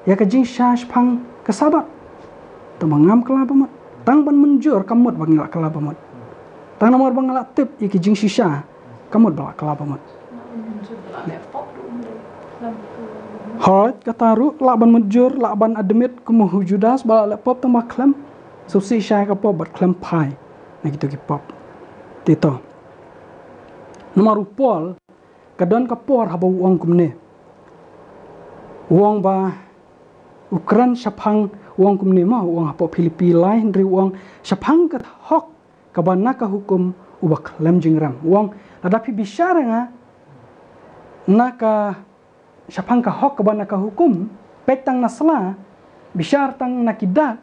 ya ke jing syash pang kesabat temangam kelabamut tang ban menjur kamut bang ngalak kelabamut tang nomor bang ngalak tip ya ke jing shisha kamut bang kelabamut hot kataru lak ban menjur lak ban admit kumuh judas bala pop tambah klam susi syai ka pop bat klam pai na gitu ki pop tito nomor upol kadon ka por haba wong kumne wong ba ukran syapang wong kumne ma wong hapo Filipi lain ri wong syapang ka hok ka banna ka hukum ubak klam jingram wong ladapi bisyara nga naka syapang ka hok ka banna ka hukum petang nasla bisyar tang nakidak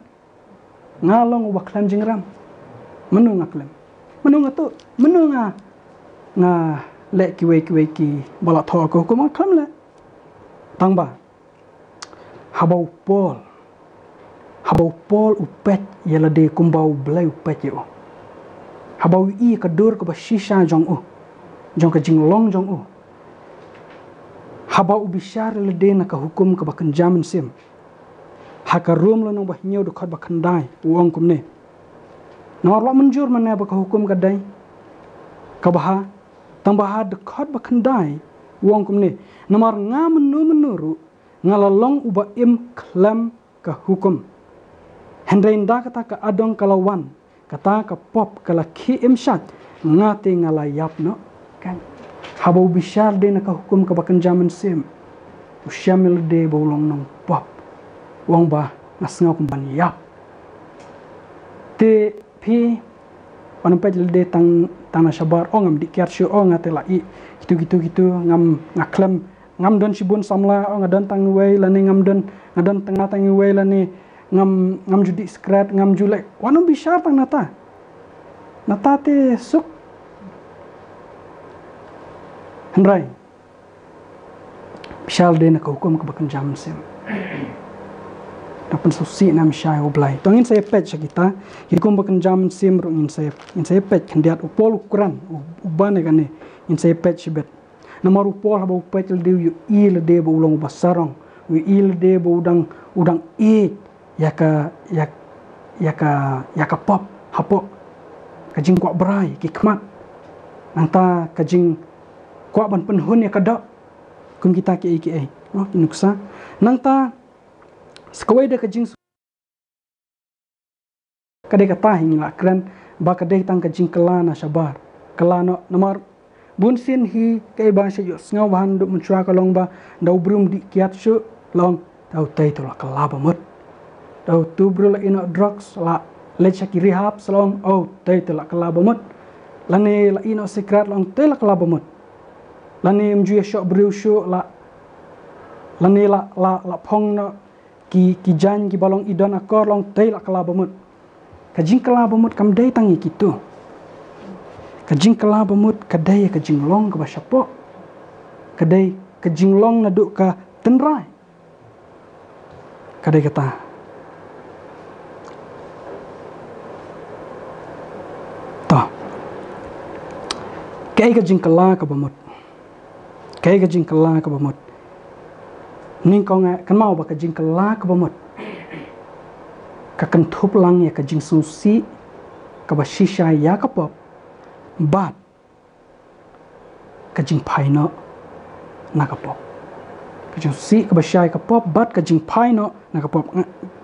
ngalong ubak klam jingram menu ngaklam menu ngatu menu nga lek kiwe ki balak tho ko hukum klam le tangba habau pol upet yala de kumbau blai upet yo habau I kadur ko bashisha jong jong ka jinglong jong habau bishar le de na ka hukum ka bakan jamin sim haka rum lo nong bah nyau dekat bakandai uang kumne nor lo menjur mana baka hukum kadai kabaha tambaha dekat bakandai uang kumne nomor ngam menuru ngalalong uba im klam ka hukum hendrainda kata ka adong kalawan kata ka pop kala ki im shat ngate ngalayap no kan habau bishar de na ka hukum ka bakan jaman sim usyamil de bolong nong pop wong ba nasngaw kumban yap te pi panampai de tang tanah sabar ngam dikiar syu ngate lai gitu ngam ngaklam ngam don sibun samla ngadan tang wei lani ngam don ngadan tengah tang wei lani ngam judi skrat ngam julek wanum bisyar tang nata te suk hendrai bisyal de nak hukum ke bakan jam sem dapat susi nam syai oblai tongin saya pet kita hikum bakan jam sim ru in saya pet kendiat upol ukuran uban kan ne in saya pet sibet nomor upol haba pet de yu il de bo ulong basarong wi il de bo udang ya ka pop hapo kajing kwa brai kikmat nanta kajing kwa ban penhun ya kada kum kita ke oh inuksa nanta sekawai de kajing kadai kata hingla kran ba kadai tang kajing kelana sabar kelano nomor bun sin hi ke ba se yo ngau ban du mun chua ka long ba dau brum di kiat su long dau tai to la kala ba mut dau tu bru la ino drugs la le chaki rehab salong tai to la kala ba mut lani la ino secret long tai la kala ba mut lani mju shok bru shu la lani la phong no ki jan ki balong idon akor long tai la kala ba mut ka jing kala ba mut kam dai tangi kitu ka jing kala ba mut ka dai ka jing long ka ba shapo ka dai ka jing long na du ka tenrai ka dai kata ta kai ka jing kala ka ba mut kai ka jing kala ka ba mut ning ko nga kan mau ba ka jing kala ka ba mut ka kan thup lang ya ka jing susi ka ba shisha ya ka pop bat ka jing pai no na ka pop ka jing susi ka ba shai ka pop bat ka jing pai no na ka pop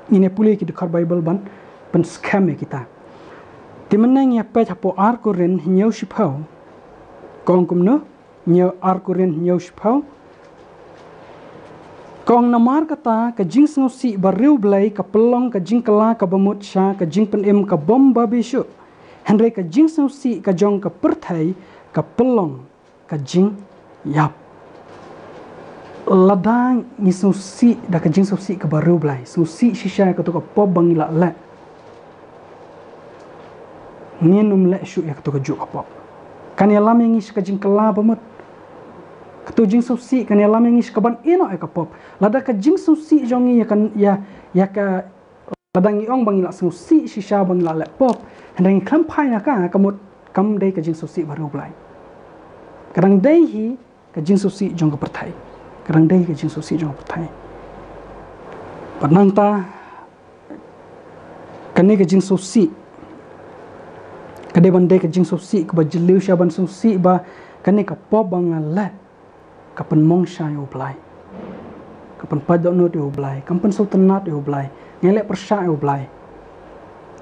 ine puli ki dekat bible ban pen scam kita ti menang ya pe hapo ar ko ren nyau shipau kong kum no nyau ar ko ren nyau shipau kong namar kata ka jing susi ba riu blai ka pelong ka jing kala ka bamut sha ka jing pen em ka bom ba bishu Henry ka jing susi ka jong ka perthai ka pelong ka jing yap ladang ni susi da ka jing susi ka baru blai susi shisha ka to ka pop bangila la ni num la shu ya ka to ka ju ka pop kan ya lam ngis ka jing kala bamut ka to jing susi kan ya lam ngis ka ban ino ka pop lada ka jing susi jong ya kan ya ka ladang iong bangila susi shisha bangila la pop Hendang klampai na ka kamut kam dai ka jing susi baru blai. Kadang dai hi ka jing susi jong ka perthai. Kadang dai ka jing susi jong ka perthai. Padnang ta kane ka jing susi. Kade bandai ka jing susi ka ba jiliu sha ban susi ba kane ka pop bang la ka pen mong sha yo blai. Ka pen padok no yo blai, kam pen sultanat yo blai, ngelek persya yo blai.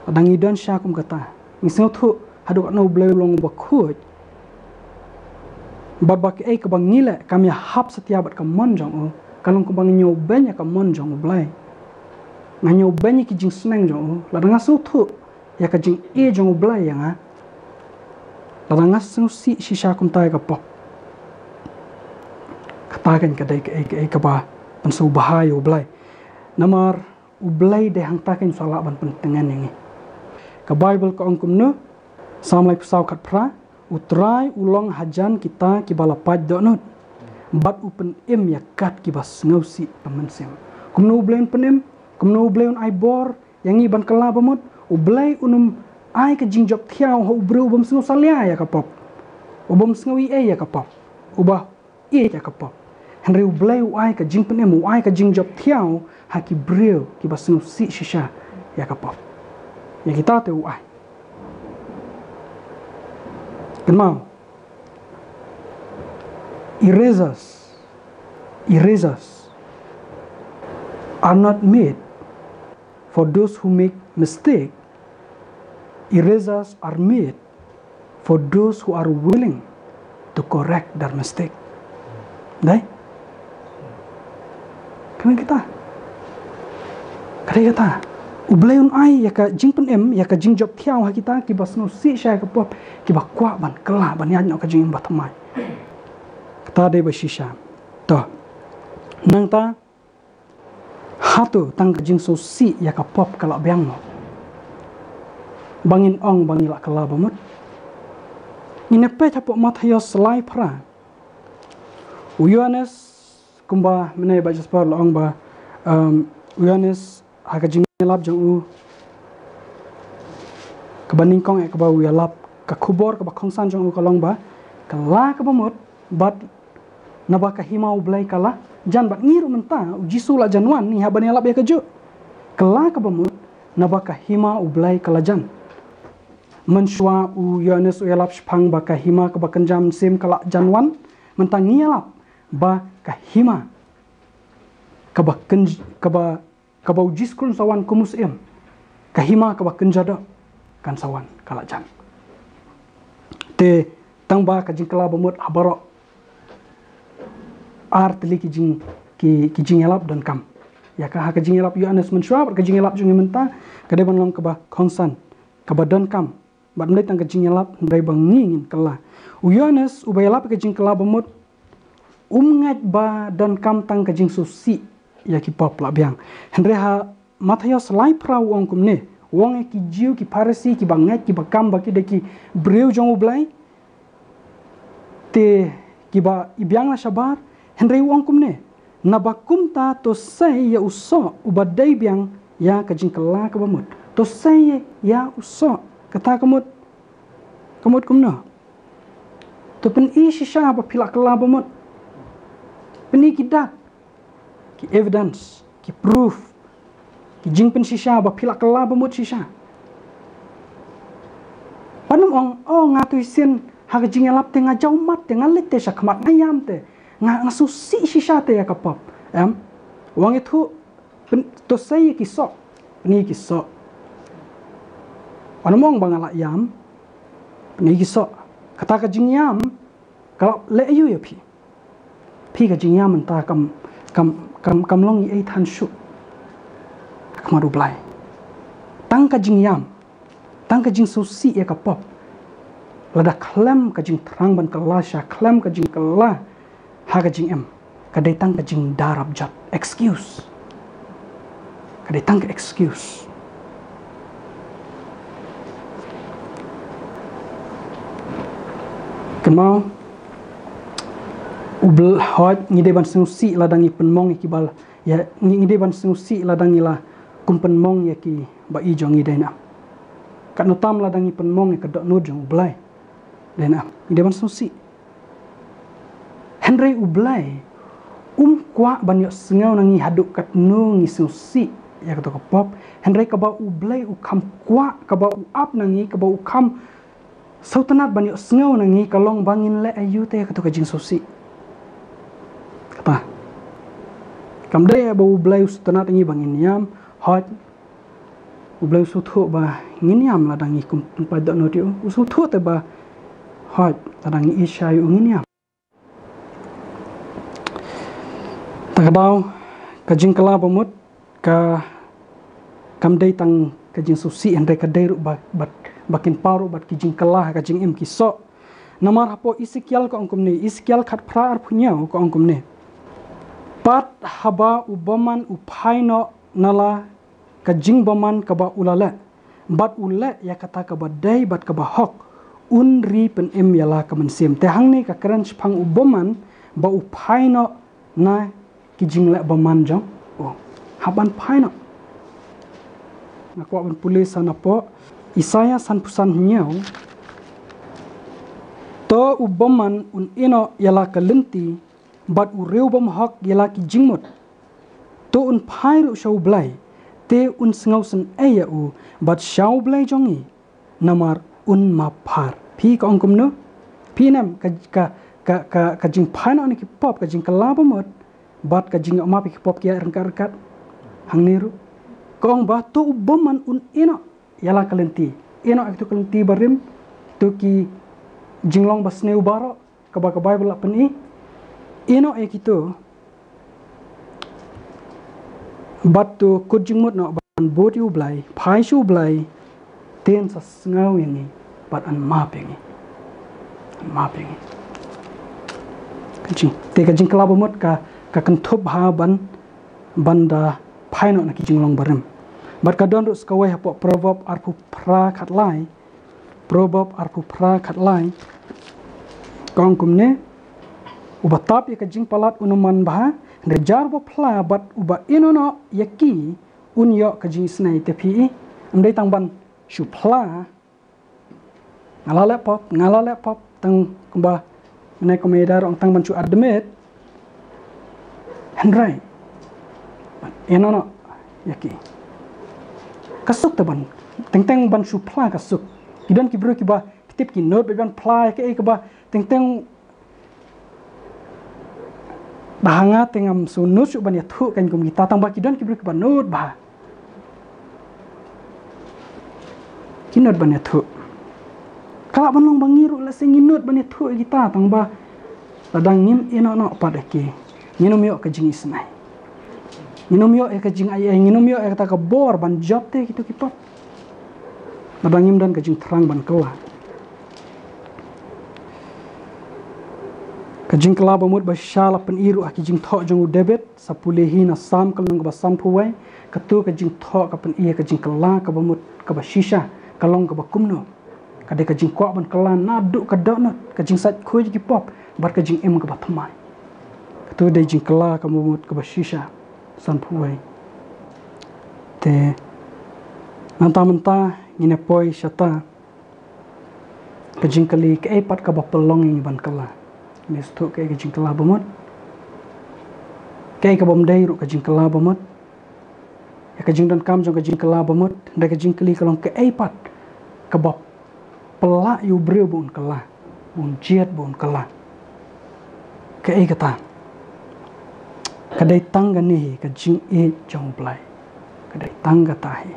Adang idon sya kum kata ngisau thu hadu no blai long ba khut ba ai ka bang ngile kam ya hap setia bat ka mon jong o kalong ku bang nyo benya ka mon jong blai nganyo benya ki jing sneng jong o la dang su thu ya ka jing e jong blai yang a la dang su si shisha kum tai ka pop kata kan ka dai ka ba pan su bahayo blai namar ublai de hang ta kan sala ban pentengan yang ka Bible ka angkum no samlai pesau kat pra utrai ulong hajan kita ki bala paj do not bat upen em ya kat ki bas ngausi pemensem kum no blain penem kum no blain ai bor yang i ban kala bamut ublai unum ai ka jingjok thiau ho bru bam sngo salia ya ka pop ubam sngawi ya ka pop ubah ya ka pop henry ublai ai ka jing penem ai ka jingjok thiau ha ki breu ki bas ngausi shisha ya ka pop ya kita tu ai kenal erasers are not made for those who make mistake. Erasers are made for those who are willing to correct their mistake. Dai kan kita ublayun ai ya ka jing pen em ya ka jing job thiau ha kita ki bas no si sha ka pop ki ba kwa ban kala ban ya no ka jing ba thamai kata de ba shisha to nang ta hatu tang ka jing so si ya ka pop kala byang no bangin ong bangila kala ba mut ine pe thapo Matius slai pra Yohanes kumba menai ba jasper la ong ba Yohanes ha ka jing lap jong u ka baning kong ka ba wi lap ka khubor ka ba khongsan jong u ka long ba ka la ka ba mot bat na ba ka himau blai kala jan bat ngiru menta jisu la janwan ni ha bani lap ya ka ju ka la ka ba mot na ba ka hima u blai kala jan menshwa u Yohanes u lap shpang ba ka hima ka ba kanjam sim kala janwan menta ngialap ba ka hima ka ba kabau jiskun sawan kumus em kahima kabak kenjada kan sawan kalajan te tang ba ka jing kelaba mut habaro artli ki jing elap dan kam ya ka ka jing elap Yohanes mensyuap ka jing elap jungi menta ka de ban long ka ba konsan ka ba dan kam ba mlai tang ka jing elap ndai bang ngin kala Yohanes ubay elap ka jing kelaba mut ngat ba dan kam tang ka jing susi ya ki pop la biang henre ha Matius lai pra wong kumne wong ki jiu ki parasi ki bangat ki bakam ba ki de ki breu jong ublai te ki ba ibiang na shabar henre wong kumne na bakum ta to sai ya uso ubadai biang ya ka jing kala ka bamut to sai ya uso kata kamut kumna to pen i shisha ba pila kala bamut peni ki dak ki evidence ki proof ki jing pen shisha ba pila kala bamut shisha panum ong ngatu sin ha ka jing elap te nga jau mat te nga lete sha khamat ngayam te nga susi shisha te ya kapap wang itu to sai ki so ni ki so panum ong bangala yam ni ki so kata ka jing yam kalau le yu ya pi ka jing yam ta kam long i than shu kamaru blai tang ka jing yam tang ka jing susi ya kapap lada klem ka jing terang ban kelasha klem ka jing kala ha ka jing em ka datang ka jing darab jat excuse ka datang ka excuse kenal ubel hot ngide ban susi ladangi penmong ikibal ya ngide ban susi ladangi la kum penmong ya ki ba i jong ngide na kan utam ladangi penmong ka dok no jong ublai dena ngide ban susi Henry ublai kwa banyo sengau nangi haduk kat no ngi susi ya ka pop Henry ka ba ublai ukam kwa ka ba up nangi ka ba ukam sautanat banyo sengau nangi kalong bangin le ayu te ka jing susi kata kam dre ba ublai sautanat ngi bangin yam hot ublai suthu ba ngin yam ladangi kum pa dok no tiu usuthu te ba hot ladangi isai ungin yam takadau ka jing kala bamut ka kam dei tang ka jing susi endre ka dei bakin paru bat ki jing kala ka jing im ki so namar hapo isikial ko angkum ne isikial khat phra ar punya ko angkum ne pat haba ubaman upaino nala ka jing baman ka ba ulala bat ulle ya kata ka ba dei bat ka ba hok unri pen im yala ka mensim te hang ne ka kran phang ubaman ba upaino na ki jing le baman jong haban paino nakwa ban pulis sana po Isaya san pusan nyau to ubaman un ino yala kalenti bat ureu bam hok yala ki jingmut to un phairu shau blai te un sngau san aya u bat shau blai jongi namar un maphar phi ka ongkum no phi nam ka jing phaino ni ki pop ka jing kalabamot bat ka jing ma pi pop kia rengkat hangniru kong ba to ubaman un ino yala kalenti ino itu kalenti barim to ki jinglong basneu baro ka bible apni ino ekito bat to kujingmut no ban boti ublai phai shu blai ten sa ngau yangi bat an mapengi kajing kalabamot ka kentup ha banda phaino na ki jinglong barim bat ka don rus kawai hapo proverb arpu pra khatlai kong kumne ubatap ya kajing palat unuman bah rejar bo pla bat uba inono yaki unyo kajing snai tepi andai tangban shu pla ngala laptop tang kumba menai komedar ong tang bancu admit handrai inono yaki kasuk taban teng ban shu pla kasuk kidan ki bro ki ba tip ki note ban pla ke ba teng bahanga tengam sunut su ban ya thu kan kum kita tang ba kidan ki bro ki ba note ba kinot ban ya thu Kalau banong bangiru la singinut bani thu kita tang ba ladang ngim ino padaki. Nginum yo ke jing isnai. Nginum yo ke jing ai nginum yo kata ka bor ban job te gitu kipot. Ladang ngim dan ke jing terang ban kela. Ke jing kela bamut ba shala pen iru aki jing tho jong debit sapulehi na sam kalung ba sam puwai ketu ke jing tho ka pen iya ke jing kela ka bamut ka ba shisha kalong ka ba kumno. Kadai ka jing kwa ban kela nadu ka donut ka jing sat kuj ki pop bar ka jing em ka ba thamai. Ketu dai jing kela ka bamut ka ba shisha san puwai. Te nanta menta ngine poi shata ka jing kali ka epat ka ba pelong ban kela. Ini stok ke jing kela bamut. Kai ka bom dai ru ka jing kela bamut. Ya ka jing dan kam jong ka jing kela bamut, dai ka jing kali kalong ka epat ka ba pela yu breu bun kela. Bun jiat bun kela. Ka ei kata. Kadai tangga ni ka jing e jong blai. Kadai tangga tahi.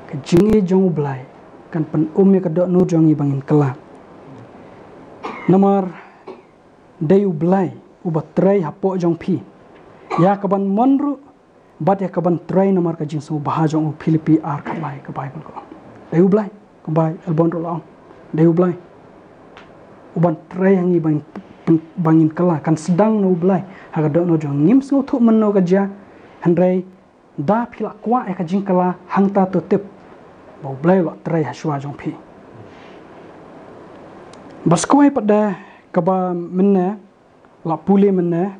Ka jing e jong blai. Kan pen ya ka dok nur jong i bangin kela. Nomor dayu blai ubat tray hapo jong pi. Ya kaban monru bat ya kaban tray nomor ka jing so bahajong u Filipi ar ka bai ko. Dayu blai ka bai albon ro laong. Dayu blai. Uban tray yang i bangin kela kan sedang no blai haga dok no jong ngim so thu men no ka ja handrai da phila kwa e ka jing kela hangta to tip. Bau blai wa tray haswa jong pi. Bas kuai pada kaba menne la pule menne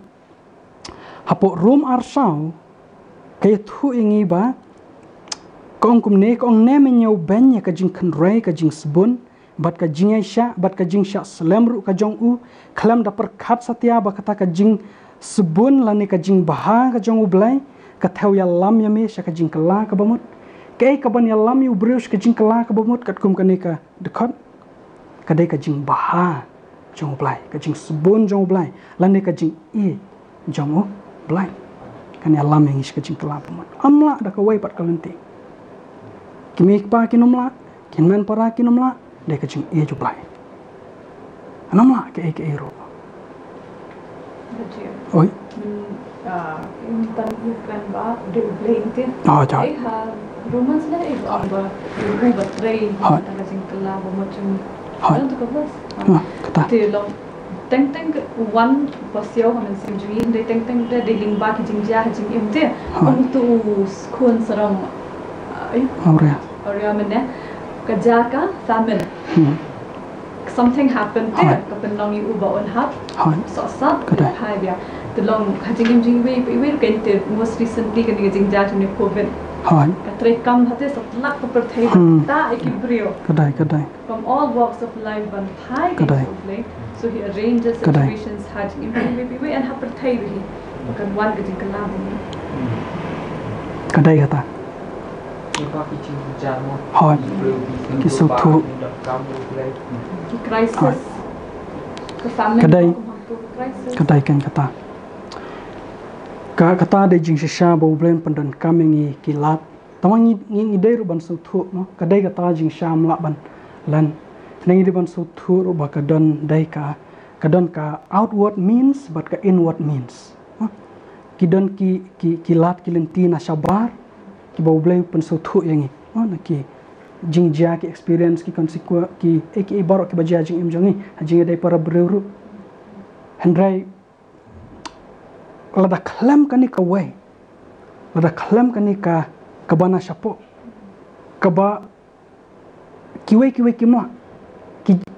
hapo room arsau kay thu ingi ba kong kumne kong ne menyau benya ka jing khnrai ka jing sbun bat ka jing aisha bat ka jing sha slemru ka jong u khalam da per khat satya ba kata ka jing sbun lani ka jing baha ka jong u blai ka thau ya lam ya me sha ka jing kala ka bamut kay ka ban ya lam yu breus ka jing kala ka bamut kat kum kane ka dekat kadai ka jing baha jong blai ka jing sbun jong blai lani ka jing e jong u blai kan ya lam yang is ka jing kala bamut amla da ka wai pat kalenti kimi pa kinomla kinman para kinomla dai ka jing e ju blai anamla ke ro oi Intan bukan ba de blente. Ja. Ai ha romans na is aba ubat tray ta jing kala ba macam. Dan tu kabas. Kata. Te long teng one pasio hamen sim jui de teng de ling ba ki jing ja jing imte. Tu khun sarang ai Aurea mene kajaka famine. Something happened there. Kapan long yu uba on hap. So sad. Hai bia. The long hajing jing we get most recently kan jing ja tu ni COVID. Hai. Katre kam hate satlak ko per thai ta ekibrio. Kadai. From all walks of life ban thai kan so he arranges situations hajing we and ha per thai hi. Kan wan jing kalam. Kadai kata. Hai. Kisah tu. Crisis. Kadai kan kata. Kata de jing shisha bo blem pandan kamengi kilat tamangi ngi dei ruban su thu no kadai kata jing sham la ban lan nengi de ban su thu ru ba kadon dai ka outward means but ka inward means kidon ki kilat kilentina sabar ki bo blem pan su thu yangi na ki jing ja ki experience ki konsekua ki eki barok ki baja jing im jongi jing dai para breuru handrai lada klam kani ka wai lada klam kani ka kabana shapo kaba kiwai kimla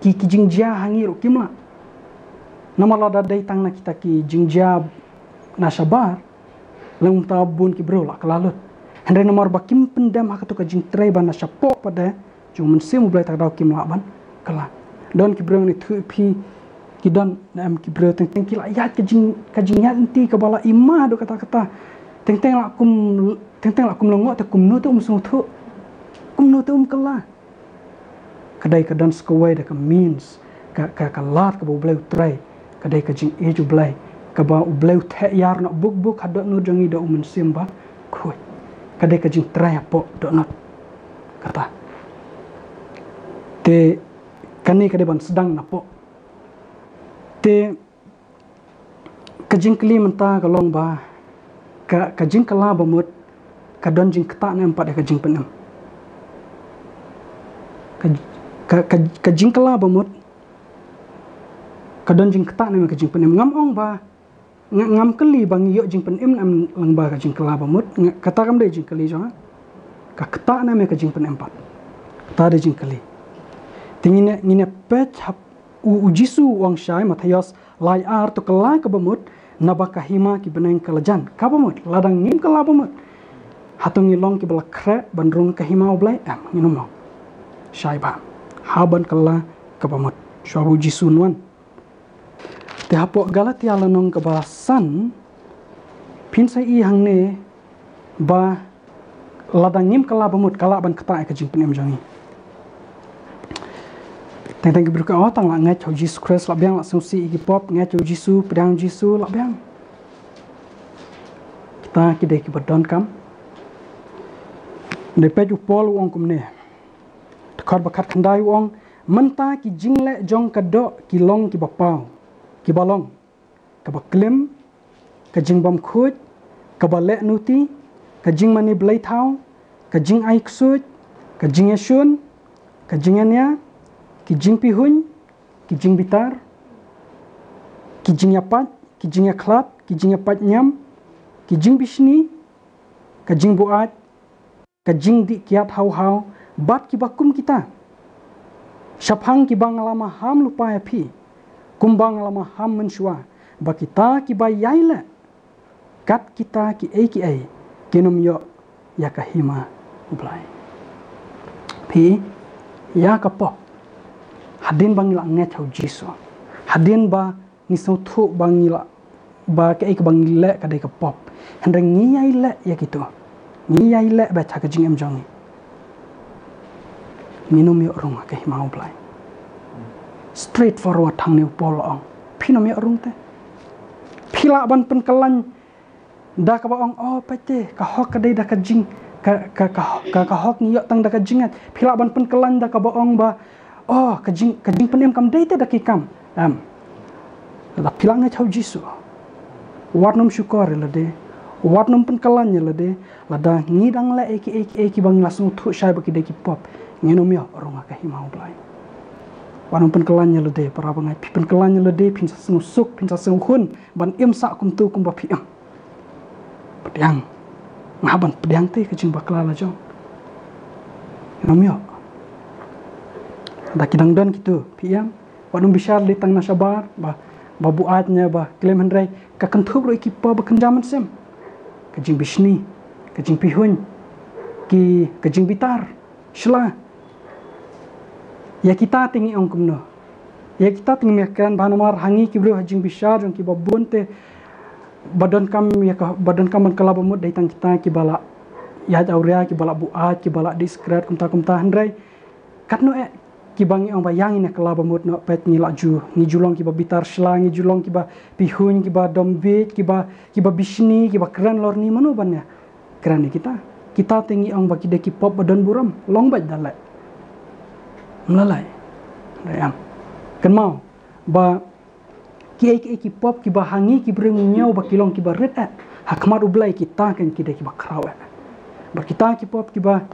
ki jingja hangiru kimla nama lada dai tang na kita ki jingja na sabar lang tabun ki bro la kalalut hande nomor bakim pendam hakatu ka jing trai bana shapo pada jumun simu blai tak dau kimla ban kala don ki bro ni thu pi kidan nam kibro teng kila ya kajing ya enti kabala imah do kata teng la kum longo ta kum no tu musu thu kum no tu kala kadai kadan skowai da ka means ka lat ka bleu trai kadai kajing e ju blai ka ba bleu the yar no buk hado no jangi da umun simba khoi kadai kajing trai apo do not kata te kani kadeban sedang napo te kajing keli menta kalong ba kajing kala bamut kadon jing kata na empat kajing penem kajing kala bamut kadon jing kata na kajing penem ngam ong ba ngam keli bang yo jing penem am lang ba kajing kala bamut kata kam de jing keli jo ka kata na kajing penem empat kata de jing keli tingine ngine pet hap ujisu wang syai Matius lai ar to kelai ke bamut nabaka hima ki beneng kalajan ka bamut ladang ngim kala bamut hatung ngilong ki bala kre bandrung ke hima oblai nginum syai ba haban kala ke bamut syabu jisu nuan te hapo galati alanong ke basan pinsai i hang ne ba ladang ngim kala bamut kala ban kata ke jing penem jangi teng berka tang la ngai chau Jesus Christ la biang la susi igi pop ngai chau Jesus pedang Jesus la biang kita kidai ki badon kam de peju pol wong kum ne takar bakat khandai wong menta ki jingle jong kado ki long ki bapau ki balong ka baklim ka jing bam khut ka bale nuti ka jing mani blai thau ka jing ai ksut ka jing yashun ka jing anya ki jing pihun, ki jing bitar, ki jing yapat, ki jing yaklat, ki jing yapat nyam, ki jing bishni, ka jing buat, ka jing di kiat hau-hau, bat ki bakum kita. Syapang ki bang lama ham lupa ya pi, kumbang lama ham mensyua, ba kita ki bayai le, kat kita ki ai, genum yo ya kahima ublai. Pi ya kapok. Hadin bang ila nget hau jisu hadin ba ni sau thu bang ila ba ke bang le ka dei ka pop hendeng ngiyai le ya gitu ngiyai le ba cha ka jing em jong minum yo rong ka himau blai straight forward thang ni pol ong phinom yo rong te phila ban pen kalan da ka ba ong oh pete ka hok ka dei da ka jing ka hok ni yo tang da ka jingat phila ban pen kalan da ka ba ong ba oh kajing penem kam dei te daki kam la pilang chau jisu warnum syukur la de warnum pen kalannya la de la da ngidang la eki bang langsung thu syai baki deki pop ngenom yo orang ka himau blai warnum pen kalannya la de para bangai pen kalannya la de pin sung suk pin sung hun ban im sa kum tu kum ba pi pedang ngaban pedang te kajing bakla la jong ngenom yo da kidang dan gitu piang wadung bishar di tang nasabar ba buatnya ba klem hendrai ka kenthuk ro ikipa ba kenjaman sem kajing bishni kajing pihun ki kajing bitar shla ya kita tingi ong kumno ya kita tingi mekan banamar hangi ki bro hajing bishar jong ki ba bonte badan kam ya ka badan kam kala bamut dai tang kita ki bala ya aurea ki bala buat ki bala diskret kumta hendrai katno ki bangi ong bayang ina kala bamut no pet ni laju ni julong ki ba bitar shlang ni julong ki ba pihun ki ba dombet ki ba bishni ki ba kran lor ni mano ban ya kran ni kita tingi ong baki de ki pop badan buram long bat dalai melalai rayam kan mau ba ki pop ki ba hangi ki breng nyau ba kilong ki ba red hakmat ublai kita kan ki de ki ba kraw ba kita ki pop ki ba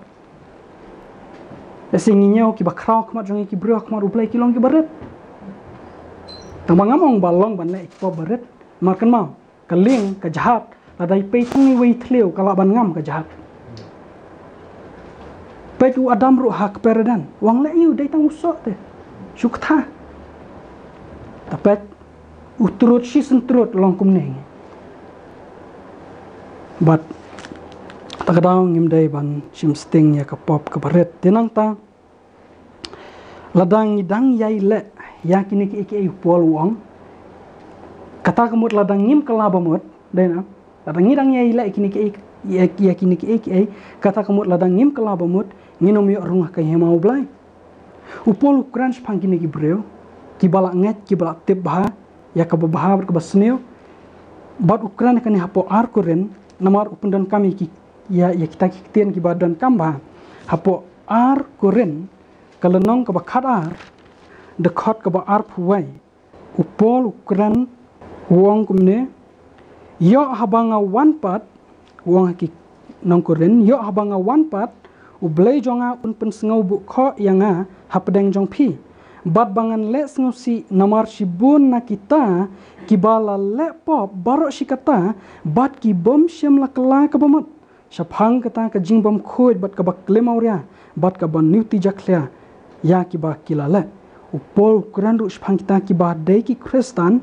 Esinginya ki bakrau kmat jangi ki bro kmat ublai ki long ki baret. Tambang among balong ban le ko baret. Makan mau keling ke jahat ladai peitung ni wei thleu kala ban ngam ke jahat. Petu adam ru hak perdan. Wang le yu dai tang usok te. Syukta. Tapet uturut si sentrut long kumneng. But takadaw ngimday ban simsting ya kapop kabaret tinang ta ladang idang yai le ya kini ki pol wong kata kemut ladang ngim kalabamut dena ladang idang yai le kini ki ya kini ki kata kemut ladang ngim kalabamut nginom yo rungah ka hemau blai upol ukran spang kini ki breu ki bala nget ki bala tip bah ya ka bah ka basneu bat ukran kan hapo ar kuren namar upendan kami ki ya kita kitian ki badan kamba hapo ar kuren kalenong ka bakhat ar dekat ke ba arp wai upol ukran wong kumne yo habanga one part wong haki nongkuren yo habanga one part ublei jonga un pensengau bu kho yanga hapdeng jong pi bat bangan le si namar shibun na kita kibala le pop barok shikata bat ki bom shem la kala ka bamat shaphang kata ka jing bom khoi bat ka bak lemauria bat ka ban niuti jaklia ya ki ba kilala upol kuran ru shphang kita ki ba dei ki kristan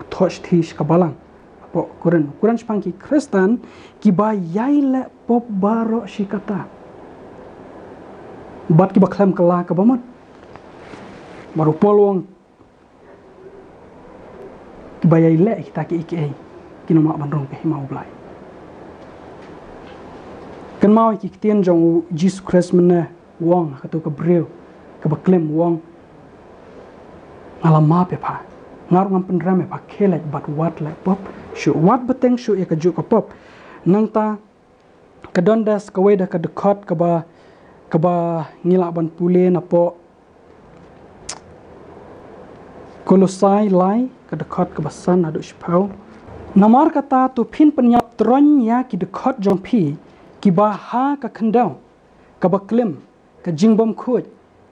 thosh thish ka balang po kuran shphang ki kristan ki ba yai le pop barok shikata bat ki baklam kala ka bamat baru polong bayai le kita ki iki kino mak bandrong ke mau blai kan mau ki tien jong Jesus Christ mena wong ka tu ka breu ka baklem wong alam ma pe pa ngar ngam pendram pa khele bat wat le pop shu wat beteng shu e ka ju ka pop nang ta ka dondas ka weda ka dekot ka ba ngila ban pule na po Kolosai lai ke dekat ke basan adu shpau namar kata tu pin penyap tron ya ki dekat jong pi ki baha ka khendau ka baklim ka jingbom khoj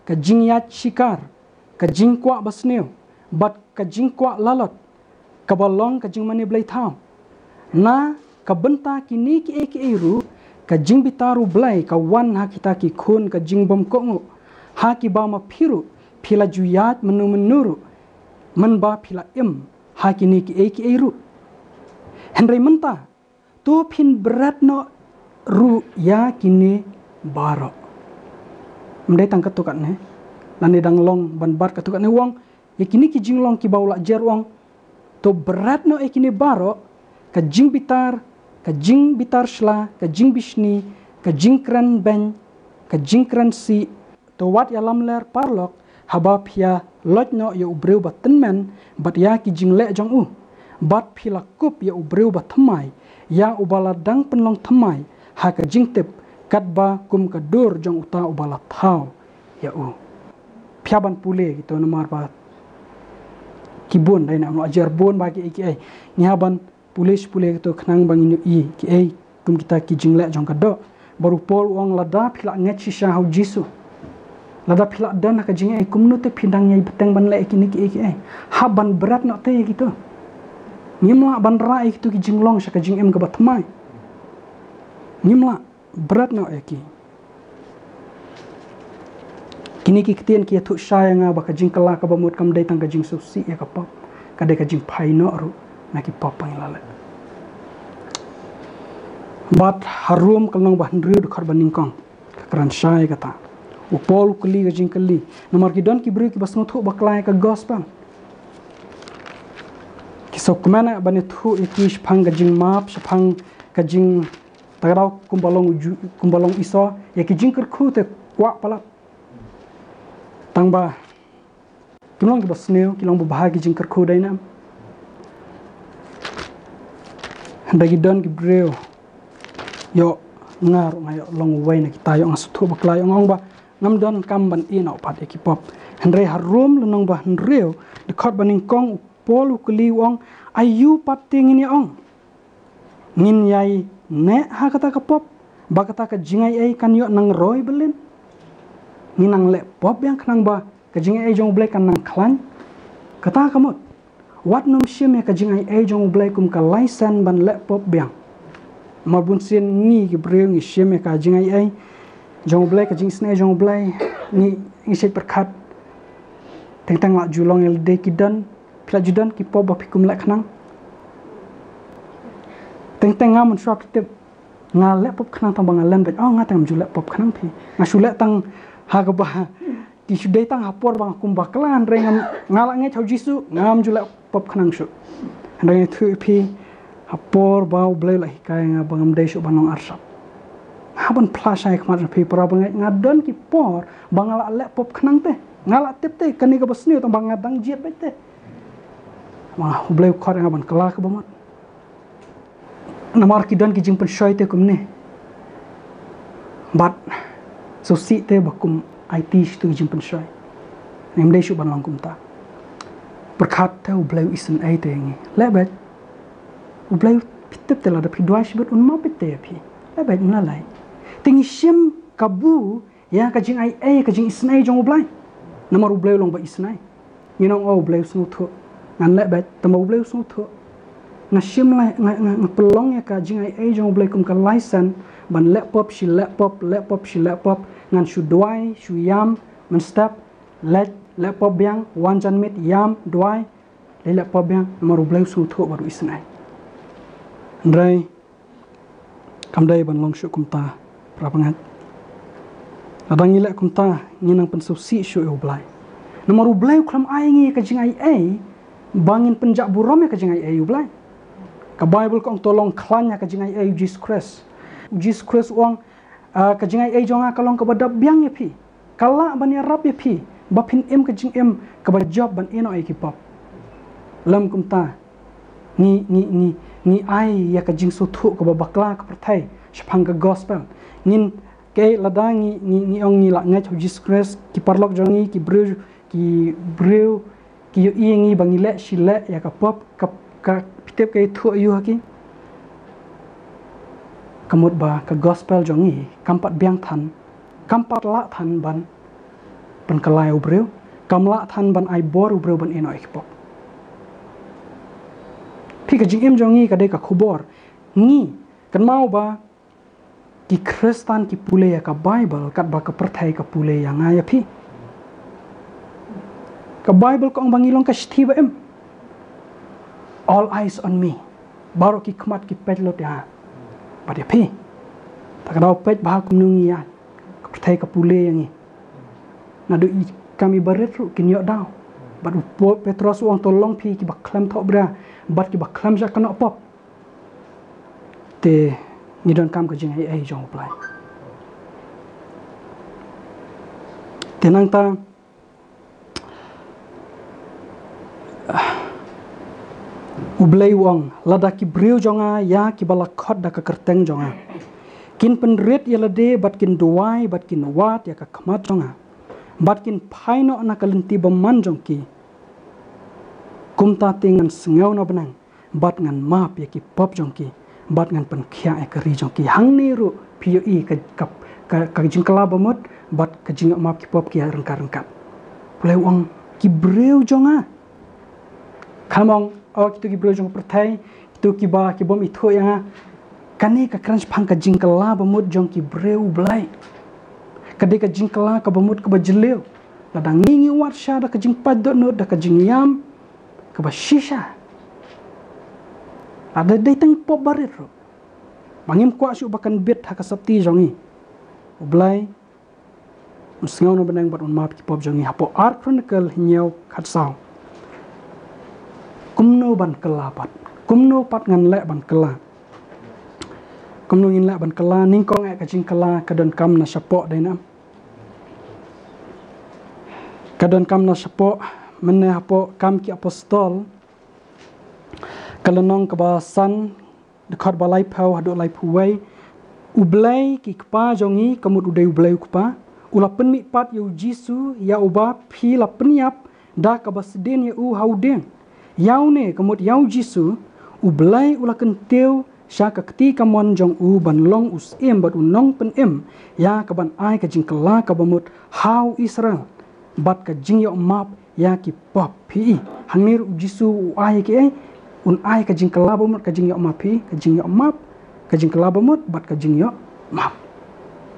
ka jingyat shikar ka jingkwa basneu bat ka jingkwa lalot ka balong ka jingmani blai thau na ka benta kini ki ru ka jingbitaru blai ka wan ha kita ki khun ka jingbom kongo ha ki ba ma phiru phila juyat menuru man ba phila hakini ki ru henry menta to phin berat no ru ya kini baro mdai tang katukan ne lani dang long ban bar katukan ne wong yakini ki jinglong ki baula jer wong to berat no kini baro ka jing bitar shla ka jing bishni ka jingkran ben ka jingkran si to wat ya lamler parlok habab ya lojno ya ubreu baten men bat ya ki jingle jong bat phila kup ya ubreu bat thamai ya ubala dang penlong thamai ha ka jingtep katba kum ka dur jong uta ubala thau ya pyaban pule gitu nomar ba kibun dai na ajar bon ba ki ai nyaban pulis pule gitu khnang bang i ki ai kum kita ki jingle jong ka do baru pol wong lada phila nget shisha hau jisu lada phila dan ka jing ai kumnu te phindang nyai beteng ban le kini ki ha ban berat nak te gitu ngimla ban rai gitu ki jinglong sha ka jing em ka batmai ngimla berat nak ki kini ki kitien ki thu sha nga ba ka jing kala ka bamut kam dai tang ka jing susi ya ka pop ka dai ka jing phai no ru na ki pop pang la bat harum kalnong ba hnru de khar baning kong kran shai kata upol kali ka jing kali nomor ki don ki bri ki basno thu baklai ka gospel ki sok mana bani thu ikish phang ka jing map shphang ka jing tagrau kumbalong iso ya ki jing ker khu te kwa pala tangba kimlong ki basneu kilong bu bahagi jing ker khu dai nam ndagi don ki breu yo ngar ngayo long way na kita yo ngasu thu baklai ngong ba ngam don kam ban in au pat ekipop henre harum lunong ba henreu de khot baning kong polu kli wong ayu pating ini ong ngin yai ne ha kata ka pop ba kata ka jingai ai kan yo nang roi belin nginang le pop yang khnang ba ka jingai ai jong blai kan nang khlan kata ka mot wat nom shim ka jingai ai jong blai kum ka laisan ban le pop biang marbun sin ngi ki breu ngi shim ka jingai ai jong blai ka jing sne jong blai ni set perkhat teng la julong el de kidan pla judan ki po ba phikum la khnang teng ngam shop tip nga laptop khnang tang bang len bet nga tang ju laptop khnang phi nga shu la tang ha ga ba ki shu dei tang hapor bang kum ba klan re ngam ngala nge chau jisu ngam ju laptop khnang shu re thu phi hapor ba blai la hikai nga bangam dei shu banong arsap haban plasai khamar phi para bang ngadon ki por bangala laptop khnang te ngala tip te kani ka basni tang bang ngadang jet bet te ma blai khor nga ban kala ka bamat namar ki don ki jing pen shoy te kumne bat so si te bakum IT stu jing pen shoy nem dei shu ban long kum ta berkat ta ubleu isen ai te ngi lebet ubleu pitep te la da pidwa shibut un ma pite pi lebet na lai tingi shim kabu ya ka jing ai ka jing isen ai jong ublai namar ubleu long ba isen ai you know ubleu snu tho ngan lebet tamo ubleu snu tho na shim lai nga pelong ya ka jing ai jong ubleu kum ka license ban laptop shi laptop ngan shu dwai shu yam man step laptop biang wan jan mit yam dwai le laptop biang maru bleu su tho baru isnai ndrai kam dai ban long shu kum ta prapangat adang ile kum ta nginang pen su si shu eu blai namaru bleu klam ai ngi ka jing ai bangin penjak burom ya ka jing ai eu blai ka bible ko tolong klanya ka jing ai Jesus Christ uang ka jing ai jonga kalong ka badap biang ya pi kala ban ya rap ya pi bapin em ka jing em ka ba job ban eno ai ki pop lam kum ta ni ai ya ka jing su thu ka ba bakla ka perthai shapang ka gospel ngin ke ladang ni ong ni la ngai Jesus Christ ki parlok jongi ki breu ki yo ngi bangile shile ya ka pop ka pitep ka thu yu haki kamut ba ka gospel jongi kampat biang than kampat la than ban kalai ubreu kamla than ban ai bor ubreu ban eno ekpok pi ka jing em jongi ka de ka khubor ngi kan mau ba ki kristan ki pule ya ka bible kat ba ka perthai ka pule yang aya pi ka bible ko ang bangilong ka shthi ba em all eyes on me baro ki khmat ki petlot ya pada pi tak ada pet bah kumnungi ya perthai ka pule yang ni nadu kami baretru kinyo daw bat Petrus uang tolong pi ki baklam thok bra bat ki baklam ja kana pop te ni don kam ka jing ai jong plai tenang ta ublei uang lada ki breu jonga ya ki bala khot da ka kerteng jonga kin penret ya lade bat kin duai bat kin wat ya ka khamat jonga bat kin phaino na kalenti baman jongki kumta tingan sengau na benang bat ngan map ya ki pop jongki bat ngan pen khia e kari jongki hangni ru POE ka jing kala bamot bat ka jing map ki pop ki rengka pulai uang ki breu jonga kamong kitu ki breu jong perthai kitu ki ba ki bom itho ya kani ka crunch phang ka jing kala bamot jongki breu blai kadai ka jing kala ka bamut ka bajleu ladang ngingi wat sha da ka jing padot no da ka jing yam ka ba shisha ada dai tang pop barit ro bangim kwa shu bakan bet ha ka sapti jongi ublai musngau no benang bat on map ki pop jongi hapo art chronicle hinyau khatsau kumno ban kelapat kumno pat ngan le ban kela kumno ngin le ban kela ningkong e ka jing kala ka don kam na sapok dai nam kadon kam na sapo menne hapo kam ki apostol kalanong kabasan dekat balai pau hadu lai puwai ublai ki kpa jongi kamut udai ublai kpa ulapen mi pat yu jisu ya uba phi lapen yap da kabasden ya u hauden yaune kamut yau jisu ublai ulaken teu syaka keti kamon jong u ban long us em bat unong pen em ya kaban ai ka jingkala kabamut how Israel bat ka jing yo map ya ki pop pi hangir jisu ai ki un ai ka jing kala bomot ka jing yo map pi ka jing yo map ka jing kala bomot bat ka jing yo map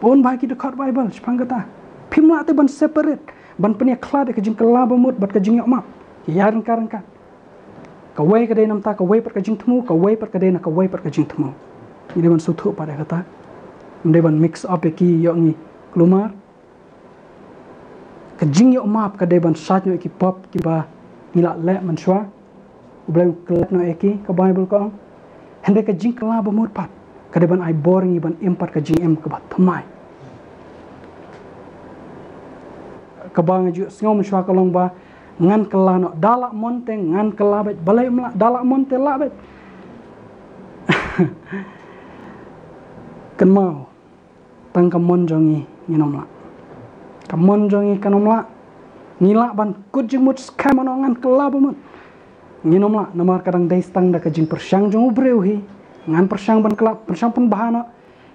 pon ba ki dekat bible spangata pimla te ban separate ban penia klade ka jing kala bomot bat ka jing yo map ya rengka ka wei ka de nam ta ka wei pat ka jing thmu ka wei pat ka de na ka wei pat ka jing thmu ni ban suthu pada kata ndai ban mix up ki yo ni klumar ka jing yo map ka de ban sat no ki pop ki ba nila le man shwa ublem klat no eki ka bible ko hende ka jing kala ba mur pat ka de ban ai boring ban empat ka jing em ka ba thamai ka ba ngaju sngo man shwa ka long ba ngan kala no dala monte ngan kala bet balai mla dala monte la bet kan mau tang ka mon jongi nginom la kamon jongi kanom la ngilak ban kut jing mut scam anongan kelaba mut nginom la namar kadang dai stang da ka jing persyang jong ubreu hi ngan persyang ban kelab persyang pun bahana